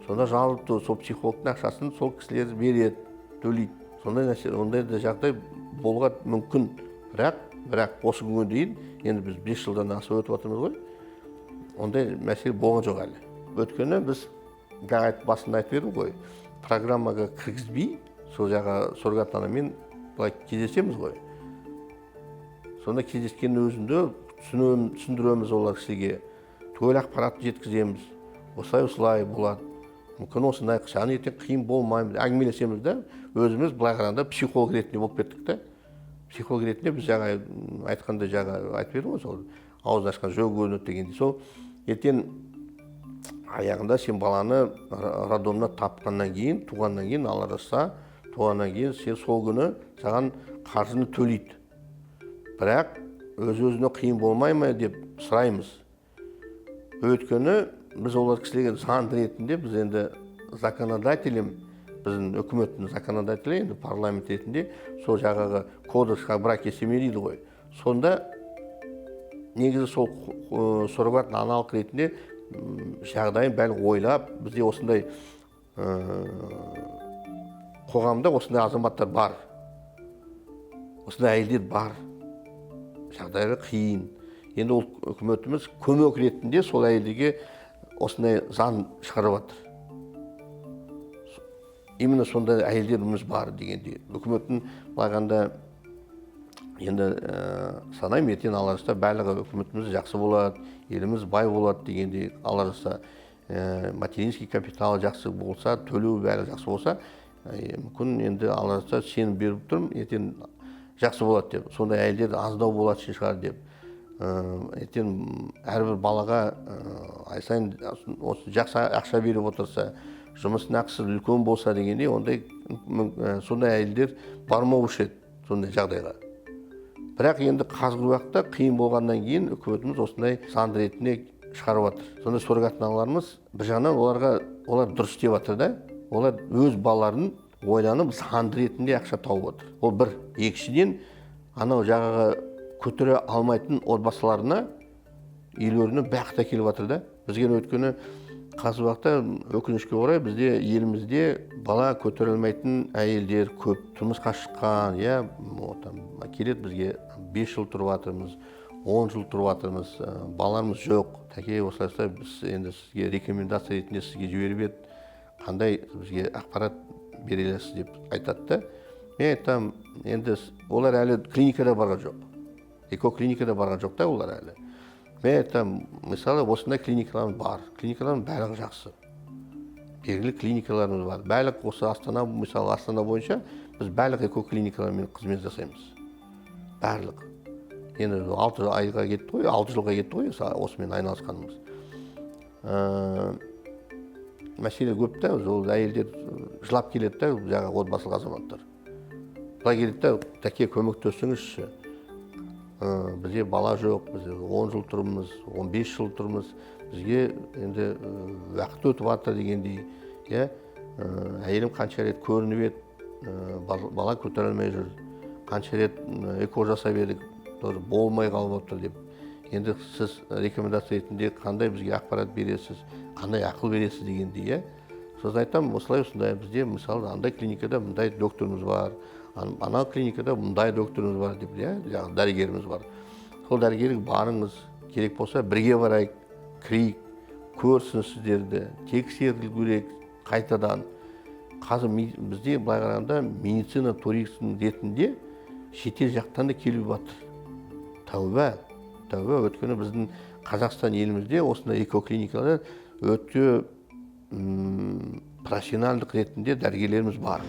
Сонда жалпы сол психологтың ақшасын сол кісілер береді, төлейді. Ондай да жағдай болуға мүмкін. Бірақ осы күнге дейін, енді біз 5 жылдан асып өтіп жатырмыз ғой, ондай мәселе болған жоқ әлі. Өткені біз басында айтып едім ғой, программаға кіргізбей, сол жағы суррогат анамен былай кездесеміз ғой. Сонда кездескеннің өзінде түсіндіреміз олар кісіге, түгел ақпаратты жеткіземіз. Осылай болады. Мүмкін осындай қышаны ертең қиын болмаймыз. Әңгімелесеміз да, өзіміз былай қарағанда психолог ретінде болып кеттік та. Психолог ретінде біз жаңа айтқанда айтып едім ғой, сол ауыз ашқан жау көрінеді дегенде. Сол ертең аяғында сен баланы роддомнан тапқаннан кейін, туғаннан кейін, Алла жазса, туғаннан кейін сен сол күні саған қаржыны төлейді. Бірақ өз-өзіне қиын болмай ма деп сұраймыз. Өйткені біз олар кісілерге заң ретінде, біз енді законодателем, біздің үкіметтің законодателі, енді парламент ретінде сол жағағы кодексқа брак и семья дейді ғой. Сонда негізі сол суррогат аналық ретінде жағдайын бәрі ойлап, бізде осындай қоғамда осындай азаматтар бар, осындай әйелдер бар, жағдайы қиын. Енді ол үкіметіміз көмек ретінде сол әйелдерге осындай заң шығарып жатыр. Именно сондай әйелдеріміз бар дегенде. Үкіметтің бағанда енді санаймын, ертең Алла жазса барлығы үкіметіміз жақсы болады, еліміз бай болады дегенде, Алла жазса материнский капитал жақсы болса, төлеу бәрі жақсы болса, мүмкін енді Алла жазса сенім беріп тұрмын, ертең жақсы болады деп. Сондай әйелдер аздау болады шығар деп. Ертең әрбір балаға ай сайын жақсы ақша беріп отырса, жұмыстың ақысы үлкен болса дегенде, сондай әйелдер бармаушы еді сондай жағдайға. Бірақ енді қазіргі уақытта қиын болғаннан кейін үкіметіміз осындай заң ретінде шығарып жатыр. Сондай суррогат аналарымыз бір жағынан олар дұрыс істеп жатыр да, олар өз балаларын ойланып заң ретінде ақша тауып отыр. Ол бір. Екіншіден, анау жағаға көтере алмайтын отбасыларына үйлеріне бақыт әкеліп жатыр да. Бізге өткені қазіргі уақытта өкінішке орай бізде елімізде бала көтере алмайтын әйелдер көп. Тұрмысқа шыққан, келеді бізге 5 жыл тұрып жатырмыз, 10 жыл тұрып жатырмыз, балаларымыз жоқ. Тәке, осылайша біз енді сізге рекомендация ретінде сізге жіберіп еді, қандай бізге ақпарат бере аласыз деп айтады да. Мен айтам, енді олар әлі клиникада барған жоқ. Экоклиникада барған жоқ та олар әлі. Мен айтам, мысалы, осындай клиникаларымыз бар. Клиникаларымыз барлығы жақсы. Белгілі клиникаларымыз бар. Барлық осы Астана, мысалы, Астана бойынша біз барлық экоклиникалармен қызмет жасаймыз. Барлық. Енді 6 айға кетті ғой, 6 жылға кетті ғой, осымен айналысқанымыз. Мәселе көп та, ол әйелдер жылап келеді да, жаңағы отбасылық азаматтар. Бұлай келеді да, тәке көмектесіңізші. Бізде бала жоқ, біз 10 жыл тұрмыз, 15 жыл тұрмыз, бізге енді уақыт өтіп жатыр дегендей, әйелім қанша рет көрініп еді, бала көтере алмай жүр, қанша рет эко жасап едік, болмай қалып отыр деп. Енді сіз рекомендация ретінде қандай бізге ақпарат бересіз, қандай ақыл бересіз дегендей, сосын айтам, осылай бізде мысалы андай клиникада мұндай докторымыз бар, ана клиникада мұндай докторымыз бар деп, дәрігеріміз бар. Сол дәрігерге барыңыз, керек болса бірге барайық, кірейік, көрсін сіздерді, тексерілу керек қайтадан. Қазір бізде былай қарағанда медицина туризм ретінде шетел жақтан да келіп жатыр. Тәуба, өткені біздің Қазақстан елімізде осындай экоклиникалар өте профессионалдық ретінде дәрігерлеріміз бар.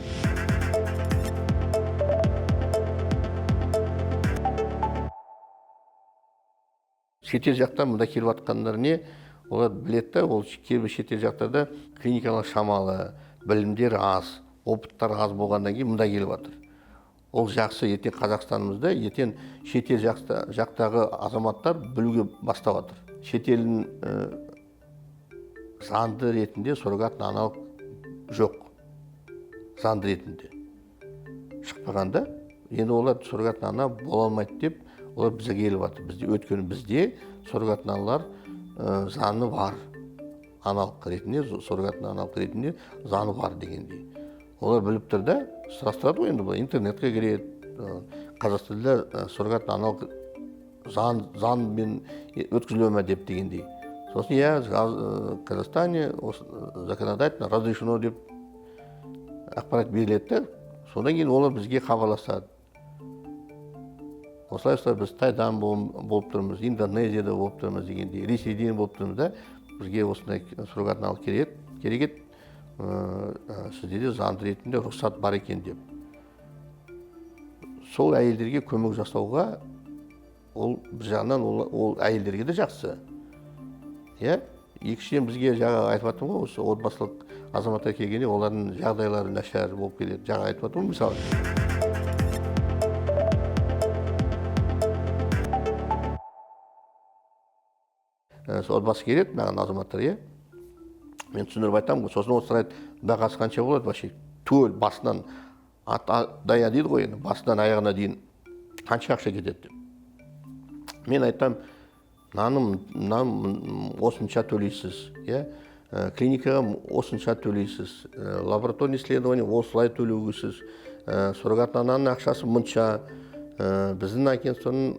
шетел жақтан мында келіп жатқандар не, олар біледі да, ол кейбір шетел жақтарда клиникалар шамалы, білімдер аз, опыттар аз болғаннан кейін мында келіп жатыр. Ол жақсы, ертең Қазақстанымызда, ертең шетел жақтағы азаматтар білуге бастап жатыр. Шетелдің заңды ретінде суррогатный аналық жоқ. Заңды ретінде шықпағанда, енді олар суррогатный ана бола алмайды деп, олар бізге келіп жатыр. Өйткені бізде суррогатный аналар заңы бар. Аналық ретінде, суррогатный аналық ретінде заңы бар дегендей. Олар біліп тұр да, сұрастырады ғой енді, интернетке кіреді, қазақ тілінде суррогатный аналық заңмен өткізіле ме деп дегендей. Сосын в Казахстане законодательно разрешено деп ақпарат беріледі да, содан кейін олар бізге хабарласады. Осылайша біз Тайдан болып тұрмыз, Индонезияда болып тұрмыз дегендей, Ресейден болып тұрмыз да, бізге осындай суррогатный аналық керек еді, сізде де заңды ретінде рұқсат бар екен деп. Сол әйелдерге көмек жасауға, ол бір жағынан ол әйелдерге де жақсы. Екіншіден бізге жаңа айтып жатырмын ғой, осы отбасылық азаматтар келгенде олардың жағдайлары нашар болып келеді. Жаңа айтып жатырмын мысалы. Отбасы келеді, маған азаматтар, мен түсіндіріп айтамын, сосын ол сұрайды, бағасы қанша болады вообще? Төл басынан дая дейді ғой, басынан аяғына дейін қанша ақша кетеді деп. Мен айтам, наным осынша төлейсіз, клиникаға осынша төлейсіз, лабораторный исследование осылай төлеугісіз, суррогатный ананың ақшасы мұнша, біздің агентствоның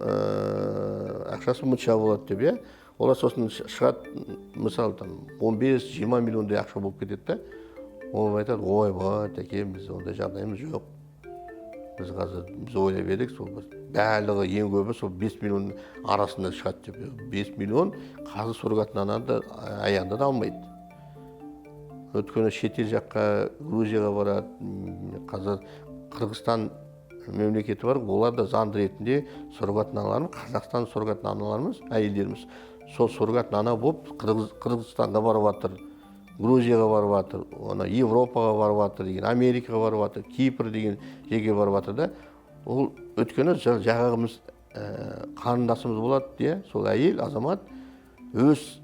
ақшасы мұнша болады деп, олар сосын шығады, мысалы 15-20 миллиондай ақша болып кетеді да, ол айтады, ойбай, тәке, біз ондай жағдайымыз жоқ. Біз ойлап едік, сол барлығы ең көбі сол 5 миллион арасында шығады деп. 5 миллион қазір суррогатный ананы аяғында да алмайды. Өткені шетел жаққа, Грузияға барады, қазір Қырғызстан мемлекеті бар, олар да заңды ретінде суррогатный аналарымыз, Қазақстан суррогатный аналарымыз, әйелдеріміз, сол суррогатный ана болып Қырғызстанға барып жатыр, Грузияға барып жатыр, Европаға барып жатыр деген, Америкаға барып жатыр, Кипр деген жерге барып жатыр да. Ол өткені жағағымыз қарындасымыз болады, сол әйел, азамат өз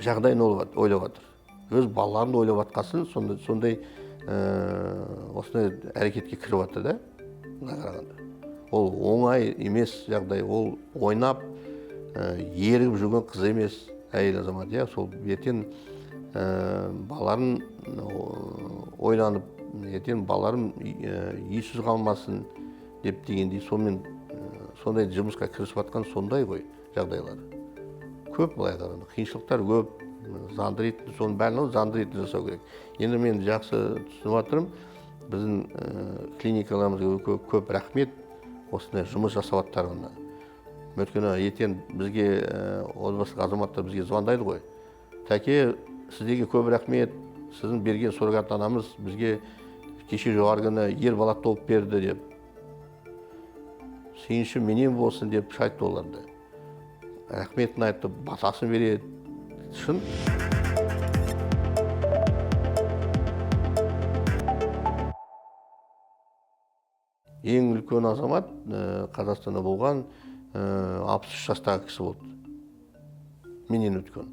жағдайын ойлап жатыр. Өз балаларын ойлап жатқасын, сондай осындай әрекетке кіріп жатыр да. Ол оңай емес жағдай, ол ойнап, ерігіп жүрген қыз емес әйел азамат, сол ертең баларын ойланып, ертең баларым үйсіз қалмасын деп дегендей, сондай жұмысқа кірісіп жатқан сондай ғой жағдайлар. Көп былай қарағанда, қиыншылықтар көп, заңды ретінде, соның бәрін заңды ретінде жасау керек. Енді мен жақсы түсініп жатырмын, біздің клиникаларымызға көп рахмет, осындай жұмыс жасап жатқандарына. Өйткені ертең бізге отбасылық азаматтар бізге звондайды ғой. Тәке, сіздерге көп рахмет, сіздің берген суррогатный анамыз бізге кеше жоғарғы күні ер бала тауып берді деп. Сүйінші менен болсын деп айтты оларды. Рахметін айтты, батасын береді. Шын. Ең үлкен азамат Қазақстанда болған 63 жастағы кісі болды. Менен өткен.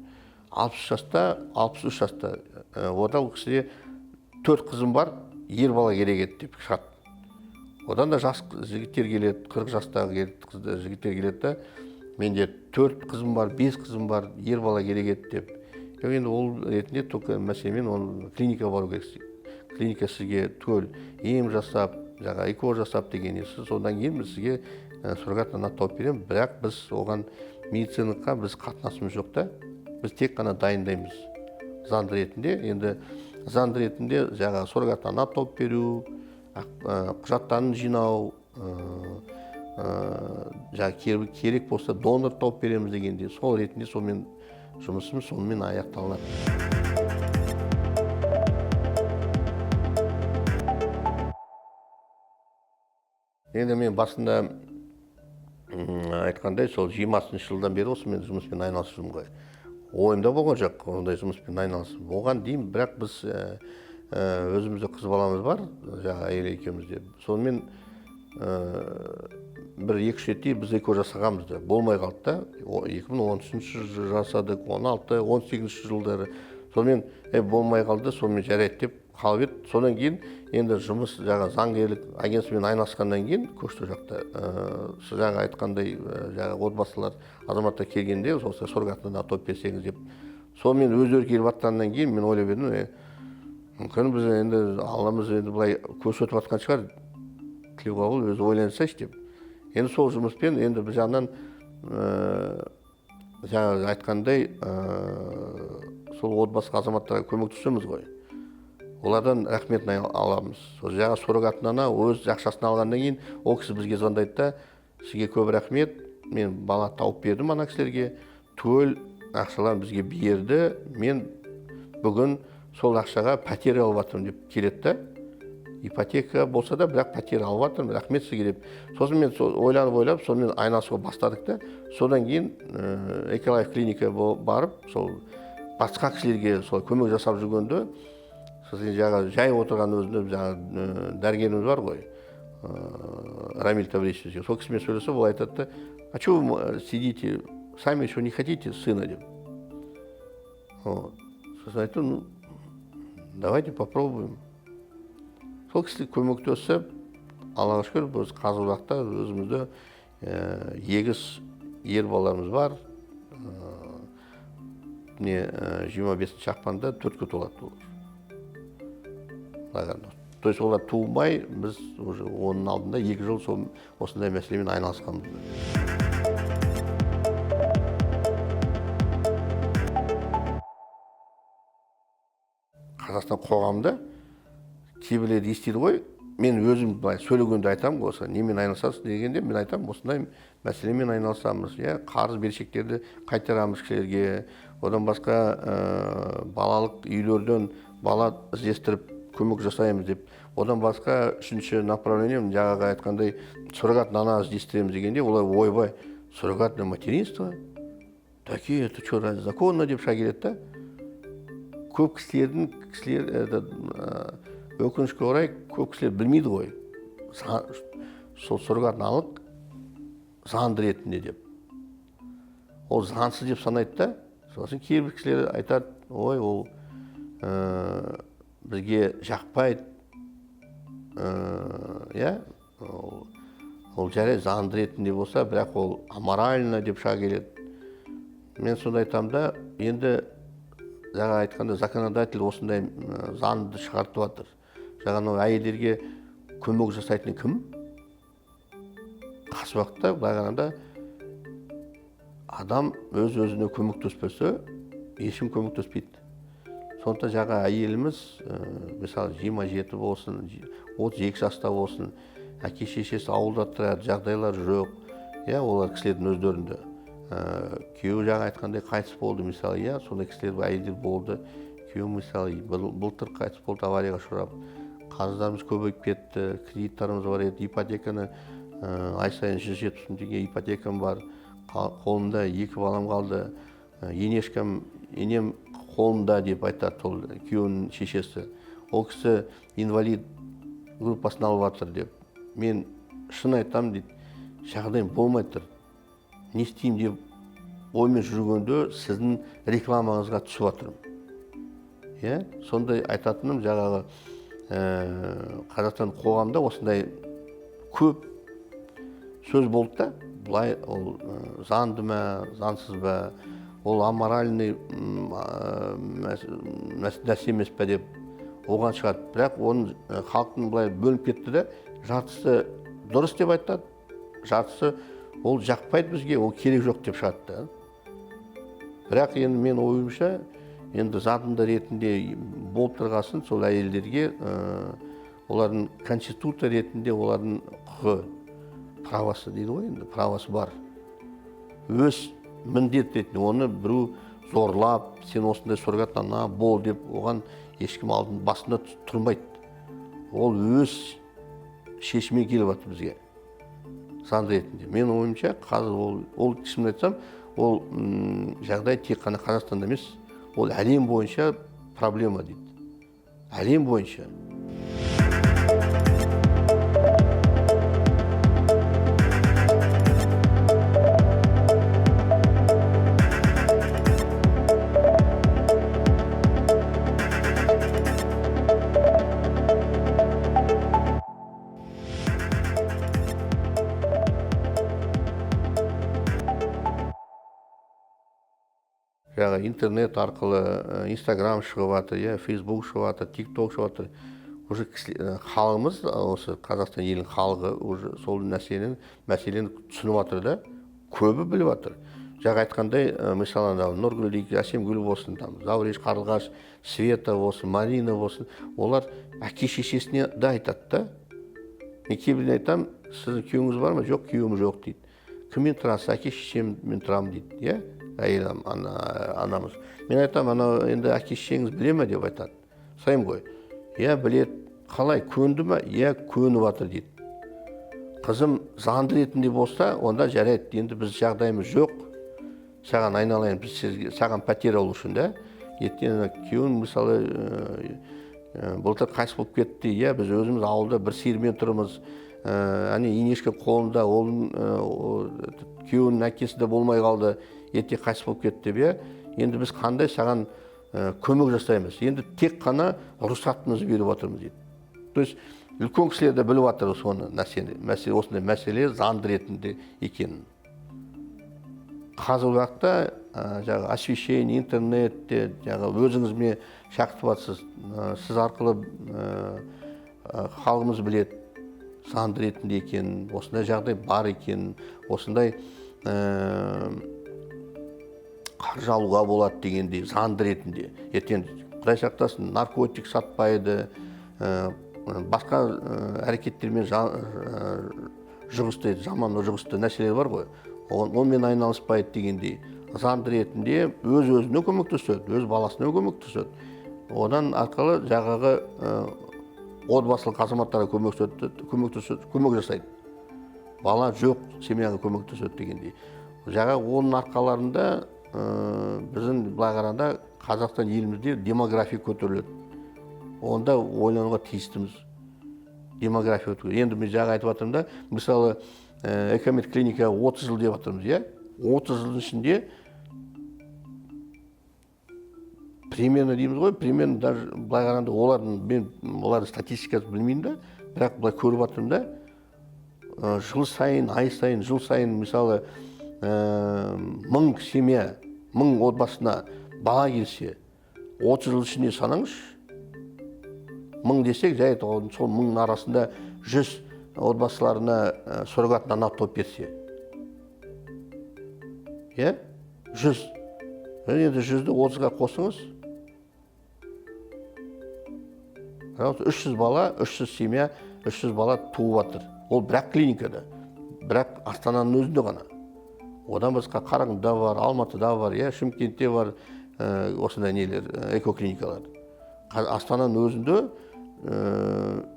63 жаста. Одан ол кісіде 4 қызым бар, ер бала керек еді деп шығады. Одан да жас жігіттер келеді, 40 жастағы жігіттер келеді да, менде 4 қызым бар, 5 қызым бар, ер бала керек еді деп. Енді ол ретінде мәселемен оны клиникаға бару керек. Клиника сізге төл ем жасап, ЭКО жасап деген, содан кейін біз сізге суррогатный ана тауып береміз, бірақ біз оған медицинаға біз қатынасымыз жоқ та, біз тек қана дайындаймыз. Заңды ретінде, енді заңды ретінде суррогатный ана тауып беру, құжаттарын жинау, керек болса донор тауып береміз дегенде, сол ретінде сонымен жұмысымыз сонымен аяқталынады. Енді мен басында айтқандай сол 20-шы жылдан бері осы мен жұмыспен айналысып жүрмін ғой. Ойымда болған жоқ ондай жұмыспен айналысып. Оған дейін бірақ біз өзімізде қыз баламыз бар, жаңа әйел екеумізде. Сонымен бір 2-3 рет біз эко жасағанбыз да, болмай қалды да. 2013 жасадық, 16, 18 жылдары. Сонымен болмай қалды, сонымен жарайды деп қалып еді. Содан кейін енді жұмыс жаңа заңгерлік агентствомен айналысқаннан кейін көшті жақта жаңа айтқандай жаңа отбасылар азаматтар келгенде осы суррогатына тауып берсеңіз деп. Сонымен өздері келіп жатқаннан кейін мен ойлап едім, мүмкін біз енді алламыз енді былай көрсетіп жатқан шығар, Тілеуқабыл өзі ойлансайшы деп. Енді сол жұмыспен енді бір жағынан жаңа айтқандай сол отбасы азаматтарға көмектесеміз ғой. Олардан рахметін аламыз. Сол жаңа суррогат ана өз ақшасын алғаннан кейін ол кісі бізге звондайды да, сізге көп рахмет, мен бала тауып бердім ана кісілерге, түгел ақшаларын бізге берді, мен бүгін сол ақшаға пәтер алып жатырмын деп келеді да. Ипотека болса да, бірақ пәтер алып жатырмын, рахмет сізге деп. Сосын мен ойланып, сонымен айналысуға бастадық та. Содан кейін Эколайф клиника барып, сол басқа кісілерге сол көмек жасап жүргенде, сосын жаңа жай отырған өзінде жаңа дәрігеріміз бар ғой, Рамиль Таврисович. Сол кісімен сөйлесе, ол айтады да, а что вы сидите, сами еще не хотите сына деп. Сосын айтты, давайте попробуем. Сол кісі көмектесіп, Аллаға шүкір, біз қазір уақытта өзімізде егіз ер балаларымыз бар. 25 ақпанда 4-ке толады олар. То есть олар туылмай, біз уже оның алдында 2 жыл осындай мәселемен айналысқанбыз. Қазақстан қоғамында кейбірлері естиді ғой, мен өзім былай сөйлегенде айтамын осы, немен айналысасыз дегенде мен айтамын, осындай мәселемен айналысамыз, қарыз берешектерді қайтарамыз кісілерге, одан басқа балалық үйлерден бала іздестіріп көмек жасаймыз деп, одан басқа үшінші направление жаңағы айтқандай суррогат ана іздестіреміз дегенде, олар ойбай, суррогатное материнство, такие, это что, законно деп шыға келеді да. Көп кісілер өкінішке орай көп кісілер білмейді ғой, сол суррогатналық заңды ретінде деп. Ол заңсыз деп санайды да. Сосын кейбір кісілер айтады, ой, ол бізге жақпайды, ол жарайды заңды ретінде болса, бірақ ол аморально деп шыға келеді. Мен сонда айтамын да, енді жаңа айтқанда законодатель осындай заңды шығартып жатыр. Жаңа әйелдерге көмек жасайтын кім? Қас уақытта бағанада адам өз-өзіне көмектеспесе, ешкім көмектеспейді. Сондықтан жаңа әйеліміз, мысалы 27 болсын, 32 жаста болсын, әке-шешесі ауылда тұрады, жағдайлар жоқ, олар кісілердің өздерінде. Күйеуі жаңа айтқандай қайтыс болды, мысалы, сондай кісілер әйелдер болды. Күйеуі, мысалы, былтыр қайтыс болды, аварияға ұшырап. Қарыздарымыз көбейіп кетті, кредиттарымыз бар еді, ипотеканы ай сайын 170 мың теңге ипотекам бар, қолымда 2 балам қалды, енем қолында деп айтады ол күйеуінің шешесі. Ол кісі инвалид группасын алып жатыр деп. Мен шын айтам дейді, жағдайым болмай тұр. Не істеймін деп оймен жүргенде сіздің рекламаңызға түсіп жатырмын. Сондай айтатыным жаңағы Қазақстан қоғамда осындай көп сөз болды да, бұлай ол заңды ма, заңсыз ба, ол аморальный нәрсе емес пе деп оған шығады. Бірақ оның халықтың бұлай бөлініп кетті де, жартысы дұрыс деп айтады, жартысы ол жақпайды бізге, ол керек жоқ деп шығады. Бірақ енді мен ойымша, енді заңды ретінде болып тұрғасын сол әйелдерге олардың конституция ретінде олардың құқы, правасы дейді ғой, енді правасы бар. Өз міндет ретінде оны біреу зорлап, сен осындай суррогат ана бол деп оған ешкім алдын басында тұрмайды. Ол өз шешіммен келіп жатыр бізге. заңды ретінде. Мен ойымша қазір ол шынын айтсам, ол жағдай тек қана Қазақстанда емес, ол әлем бойынша проблема дейді. Әлем бойынша. Жаңағы интернет арқылы Инстаграм шығып жатыр, Фейсбук шығып жатыр, ТикТок шығып жатыр. Уже халқымыз, осы Қазақстан елінің халқы уже сол мәселені түсініп жатыр да, көбі біліп жатыр. Жаңа айтқандай, мысалы Нұргүл, Әсемгүл болсын, Зауреш, Қарлығаш, Света болсын, Марина болсын, олар әке шешесіне да айтады да. Мен кейбіріне айтам, сіздің күйеуіңіз бар ма? Жоқ, күйеуім жоқ дейді. Кіммен тұрасыз? Әке шешеммен тұрамын дейді. Әйелім, анамыз. Мен айтам, енді әке шешеңіз біле ме деп айтады. Сайым ғой. Білет, қалай, көнді ме? Көніп жатыр дейді. Қызым заңды ретінде болса, онда жарайды. Енді біз жағдайымыз жоқ. Саған айналайын, саған пәтер алу үшін да. Ертең күйеуің мысалы былтыр қайтыс болып кетті. Біз өзіміз ауылда бір сиырмен тұрмыз. Инешке қолында, күйеуінің әкесі де болмай қалды. Ерте қайтыс болып кетті деп. Енді біз қандай саған көмек жасаймыз. Енді тек қана рұқсатымызды беріп отырмыз дейді. То есть үлкен кісілер де біліп жатыр осындай мәселе заңды ретінде екенін. Қазір уақытта жаңағы освещение, интернетте жаңағы өзіңізме шақыртып жатсыз. Сіз арқылы халқымыз біледі заңды ретінде екенін, осындай жағдай бар екенін, осындай қаржы алуға болады дегендей заңды ретінде. Ертең Құдай сақтасын, наркотик сатпайды, басқа әрекеттермен жұғысты, жаман жұғысты нәрселер бар ғой. Онымен айналыспайды дегендей. Заңды ретінде өз-өзіне көмектеседі, өз баласына көмектеседі. Одан арқылы жағағы отбасылық азаматтарға көмек жасайды. Бала жоқ, семьяға көмектеседі дегендей. Жаңағы оның арқаларында біздің былай қарағанда Қазақстан елімізде демография көтеріледі. Онда ойлануға тиістіміз. Демография көтеріледі. Енді мен жаңа айтып жатырмын да, мысалы Экомед клиника 30 жыл деп жатырмыз, 30 жылдың ішінде примерно дейміз ғой, примерно даже былай қарағанда олардың статистикасын білмеймін да, бірақ былай көріп жатырмын да, жыл сайын, ай сайын, жыл сайын мысалы 1000 семья, 1000 отбасына бала келсе, 30 жыл ішінде санаңызшы. 1000 десек, жай сол 1000-ның арасында 100 отбасыларына суррогат ана тауып берсе. 100. Енді 100-ді 30-ға қосыңыз. 300 бала, 300 семья, 300 бала туып жатыр. Ол бірақ клиникада, бірақ Астананың өзінде ғана. Одан басқа Қарағандыда бар, Алматыда бар, Шымкентте бар осындай нелер, экоклиникалар. Астананың өзінде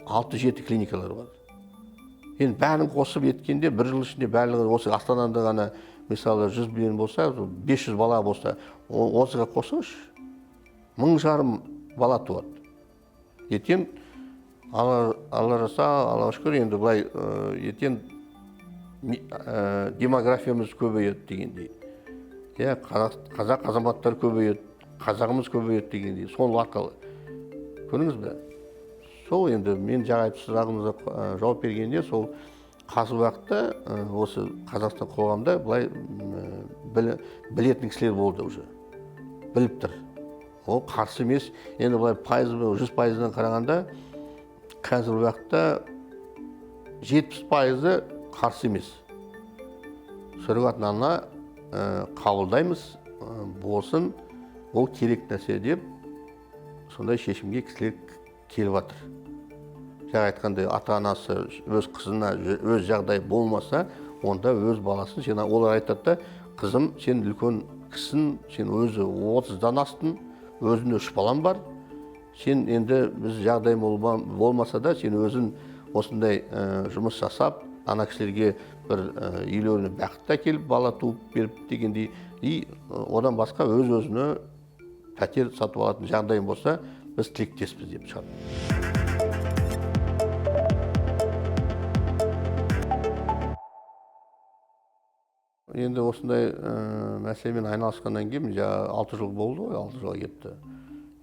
6-7 клиникалар бар. Енді бәрін қосып еткенде, бір жыл ішінде барлығы осы Астанада ғана, мысалы 100 білен болса, 500 бала болса, 30-ға қосыңызшы, 1000 бала туады. Ертең, Алла жаса, Алла шүкір, енді былай, ертең демографиямыз көбейеді дегендей. Қазақ азаматтар көбейеді, қазағымыз көбейеді дегендей, сол арқылы. Көріңіз бе? Сол енді мен жаңа айтып сұрағыңызға жауап бергенде, сол қазір уақытта осы Қазақстан қоғамда былай білетін кісілер болды уже. Біліп тұр. Ол қарсы емес. Енді былай 100%-дан қарағанда қазір уақытта 70%-ы қарсы емес. Суррогат ана қабылдаймыз, болсын, ол керек нәрсе деп сондай шешімге кісілер келіп жатыр. Жаңа айтқандай, ата-анасы өз қызына өз жағдай болмаса, онда өз баласын, олар айтады да, қызым, сен үлкен кісін, сен өзі 30-дан астын, өзіне 3 балам бар, сен енді біз жағдай болмаса да, сен өзін осындай жұмыс жасап, ана кісілерге бір үйлеріне бақытты әкеліп бала туып беріп дегендей, и одан басқа өз-өзіне пәтер сатып алатын жағдайым болса, біз тілектеспіз деп шығады. Енді осындай мәселемен айналысқаннан кейін, 6 жыл болды ғой, 6 жылға кетті.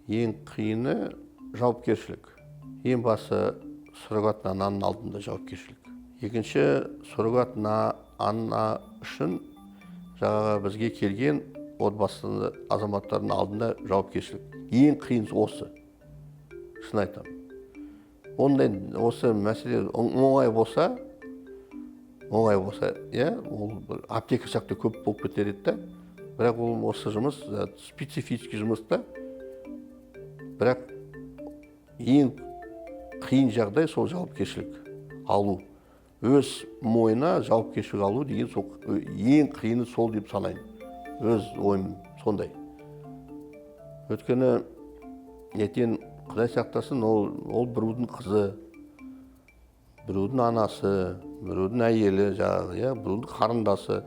Ең қиыны жауапкершілік. Ең басы суррогат ананың алдында жауапкершілік. Екінші, суррогат ана үшін жаңағы бізге келген отбасы азаматтардың алдында жауапкершілік. Ең қиын осы. Шын айтамын. Ондай осы мәселе оңай болса, ол аптека жақта көп болып кетер еді, бірақ ол осы жұмыс специфический жұмыс та, бірақ ең қиын жағдай сол жауапкершілік алу. Өз мойнына жауапкершілік алу деген сол ең қиыны сол деп санаймын. Өз ойым сондай. Өйткені ертең Құдай сақтасын, ол біреудің қызы, біреудің анасы, біреудің әйелі, біреудің қарындасы,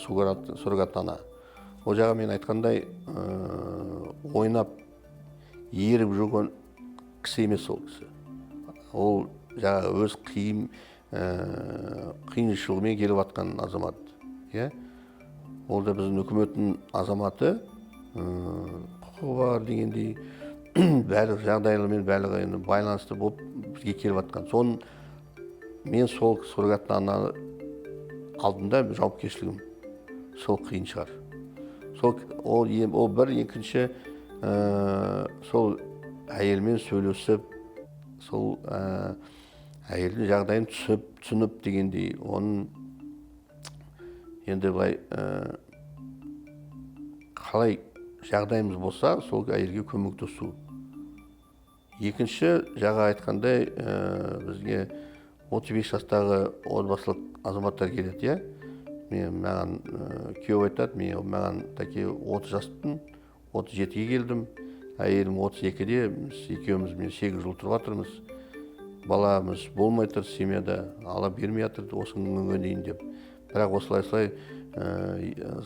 суррогат ана. Ол жағы мен айтқандай ойнап еріп жүрген кісі емес ол кісі. Ол жағы өз қиыншылығымен келіп атқан азамат. Ол да біздің үкіметтің азаматы, құқығы бар дегендей, барлық жағдайлармен барлығы байланысты болып бізге келіп атқан. Соның мен сол суррогат ана алдында жауапкершілігім сол қиын шығар. Ол бір, екінші сол әйелмен сөйлесіп, сол әйелдің жағдайын түсініп дегендей, оның енді былай қалай жағдайымыз болса, сол әйелге көмектесу. Екінші, жаңа айтқандай, бізге 35 жастағы отбасылық азаматтар келеді, маған күйеу айтады, маған таки 30 жастың, 37-ге келдім, әйелім 32-де, екеуміз 8 жыл тұрып жатырмыз. Баламыз болмай тұр, семьяда ала бермей жатыр, осы күнге дейін деп. Бірақ осылай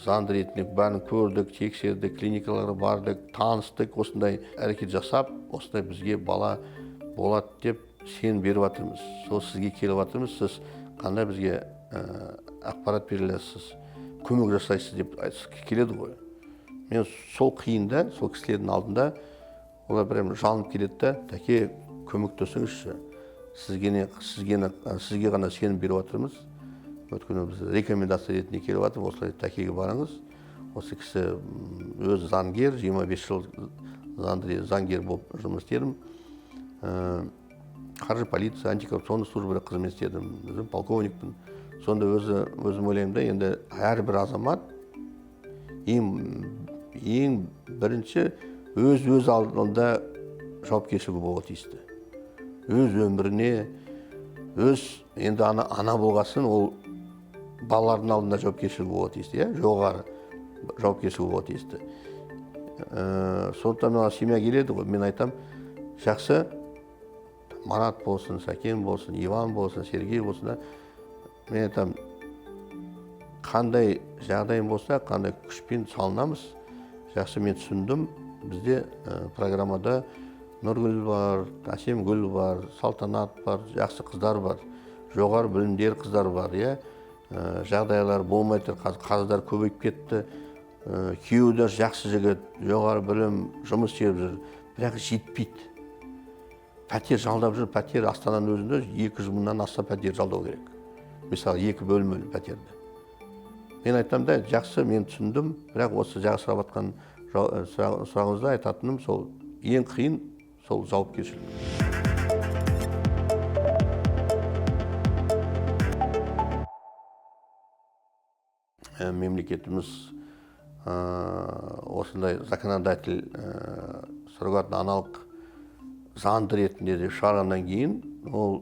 заңды ретінде бәрін көрдік, тексердік, клиникаларға бардық, таныстық, осындай әрекет жасап, осындай бізге бала болады деп сен беріп жатырмыз. Сол сізге келіп жатырмыз, сіз қандай бізге ақпарат берілесіз, көмек жасайсыз деп келеді ғой. Мен сол қиында, сол кісілердің алдында олар бір жалынып келеді да, тәке көмектесіңізші, сізге ғана сенім беріп жатырмыз. Өткені біз рекомендация ретінде келіп жатыр, осылай тәкеге барыңыз. Осы кісі өз заңгер, 25 жыл заңгер болып жұмыс істедім. Қаржы полиция, антикоррупционный службада қызмет істедім, өзім полковникпін. Сонда өзім ойлаймын да, енді әрбір азамат ең бірінші өз алдында жауапкершілігі болуға тиісті. Өз өміріне, енді ана болғасын, ол балалардың алдында жауапкершілігі болуға тиісті, жоғары жауапкершілігі болуға тиісті. Сондықтан семья келеді ғой, мен айтам, жақсы, Марат болсын, Сәкен болсын, Иван болсын, Сергей болсын, мен айтам, қандай жағдайым болса, қандай күшпен салынамыз. Жақсы, мен түсіндім, бізде программада Нұргүл бар, Әсемгүл бар, Салтанат бар, жақсы қыздар бар, жоғары білімдер қыздар бар, жағдайлар болмай тұр, қаздар көбейіп кетті, күйеуі жақсы жігіт, жоғары білім, жұмыс істеп жүр, бірақ жетпейді. Пәтер жалдап жүр, пәтер Астананың өзінде 200 мыңнан аса пәтер жалдау керек. Мысалы, 2 бөлмелі пәтерді. Мен айтам да, жақсы, мен түсіндім, бірақ осы жағы сұрап атқан сұрағыңызда айтатыным сол ең қиын сол жауапкершілік. Мемлекетіміз осындай законодатель суррогат аналық заңды ретінде де шығарғаннан кейін, ол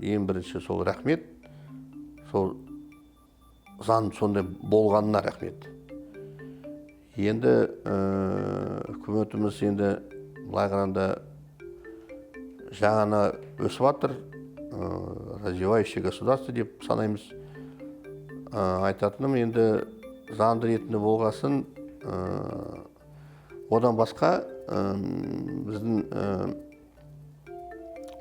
ең бірінші сол рахмет, сол заң сондай болғанына рахмет. Енді үкіметіміз енді былай қарағанда жаңа өсіп жатыр, развивающее государство деп санаймыз. айтатыным енді заңды ретінде болғасын, одан басқа біздің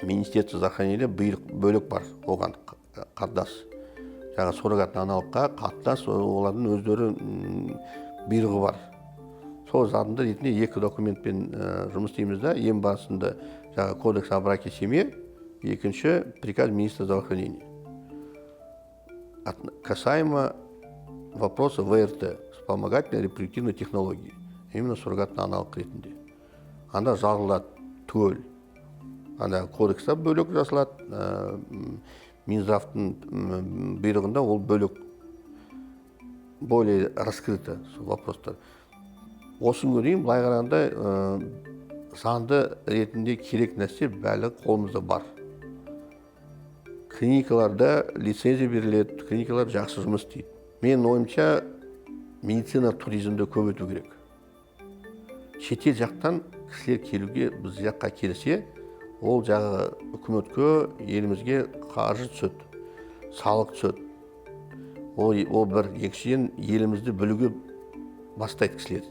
Министерство здравоохранения бөлік бар, оған қатынас. Жаңа суррогатный аналыққа қатынас, олардың өздері бұйрығы бар. Сол заңды ретінде екі документпен жұмыс істейміз да, ең басында жаңа кодекс о браке семье, екінші приказ министра здравоохранения. Касаемо вопроса ВРТ, вспомогательной репродуктивной технологии, именно суррогатный аналог ретінде. Анда жазылады төл. Анда кодекста бөлек жазылады, Минздравтың бұйрығында ол бөлек, более раскрыто вопростар. Осын көрейін, былай қарағанда заңды ретінде керек нәрсе бәрі қолымызда бар. Клиникаларда лицензия беріледі, клиникалар жақсы жұмыс істейді. Мен ойымша медицина туризмді көбейту керек. Шетел жақтан кісілер келуге біз жаққа келсе, ол жағы үкіметке, елімізге қаржы түседі, салық түседі. Ол бір екіншіден елімізді білуге бастайды кісілер.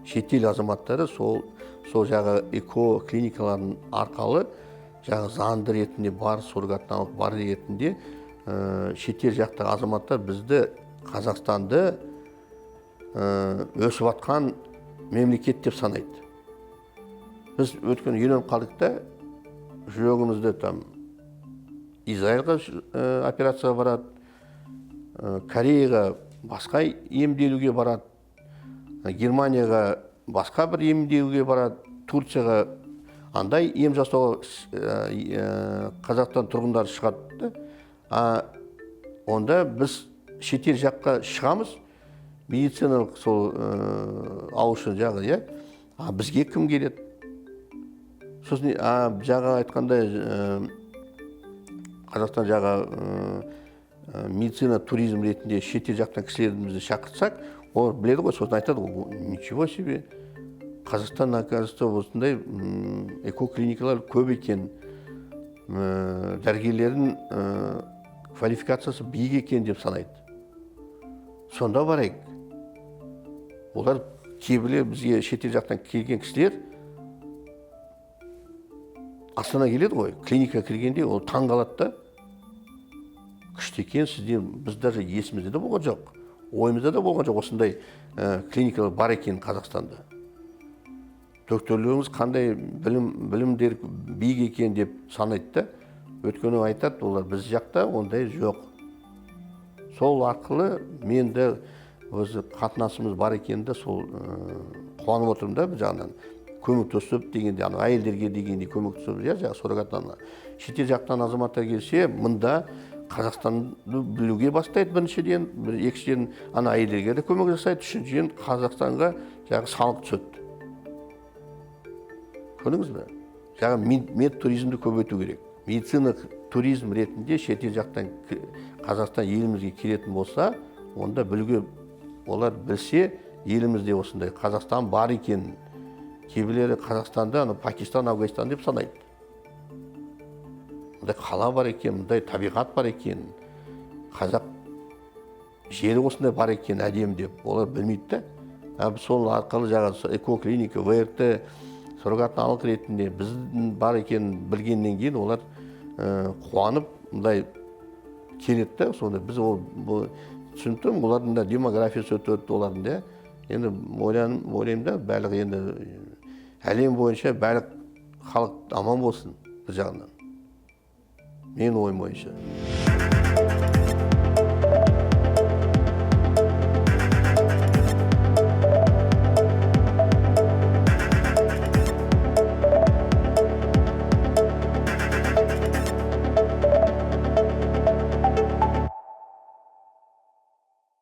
Шетел азаматтары сол жағы эко клиникалардың арқалы жаңа заңды ретінде бар, суррогатный аналог бар ретінде шетел жақтағы азаматтар бізді, Қазақстанды өсіп атқан мемлекет деп санайды. Біз өткен үйреніп қалдық та, жүрегімізді Израильға операцияға барады, Кореяға басқа емделуге барады, Германияға басқа бір емделуге барады, Турцияға андай ем жасауға Қазақстан тұрғындары шығады. Онда біз шетел жаққа шығамыз, медициналық сол ауышын жағы, бізге кім келеді? Сосын жаңа айтқандай Қазақстан жағы медицина туризм ретінде шетел жақтан кісілерімізді шақыртсақ, олар біледі ғой, сосын айтады, ничего себе, Қазақстан, оказывается, осындай эко-клиникалар көп екен, дәрігерлердің квалификациясы биік екен деп санайды. Сонда барайық. Олар кейбірлер бізге шетел жақтан келген кісілер Астана келеді ғой, клиника кіргенде ол таң қалады да. Күшті екен, сізден біз даже есімізде де болған жоқ, ойымызда да болған жоқ осындай клиникалар бар екен Қазақстанда. Докторлеріміз қандай білімдер биік екен деп санайды да. Өткені айтады, олар біз жақта ондай жоқ. Сол арқылы мен де өзі қатынасымыз бар екенде сол қуанып отырмын да, бір жағынан. Көмектесіп дегенде, әйелдерге дегенде көмектесіп, жаңа суррогаттан. Шетел жақтан азаматтар келсе, мұнда Қазақстанды білуге бастайды біріншіден, екіншіден әйелдерге де көмек жасайды, үшіншіден Қазақстанға жаңа салық түседі. Көрдіңіз бе? Жаңа мед туризмді көбейту керек. Медицина туризм ретінде шетел жақтан Қазақстан елімізге келетін болса, онда білуге олар білсе, елімізде осындай Қазақстан бар екен. Кейбірлері Қазақстанда Пакистан, Афганистан деп санайды. Мұндай қала бар екен, мұндай табиғат бар екен, қазақ жері осындай бар екен, әдем деп, олар білмейді да. Сол арқылы жаңағы эко-клиника, ВРТ, суррогатный аналог ретінде біздің бар екен білгеннен кейін олар қуанып мұндай келеді да. Сонда біз түсінтім, олардың да демографиясы өтеді, олардың да. Енді ойлаймын да, барлық енді әлем бойынша барлық халық аман болсын бір жағынан. Мен ойым бойынша.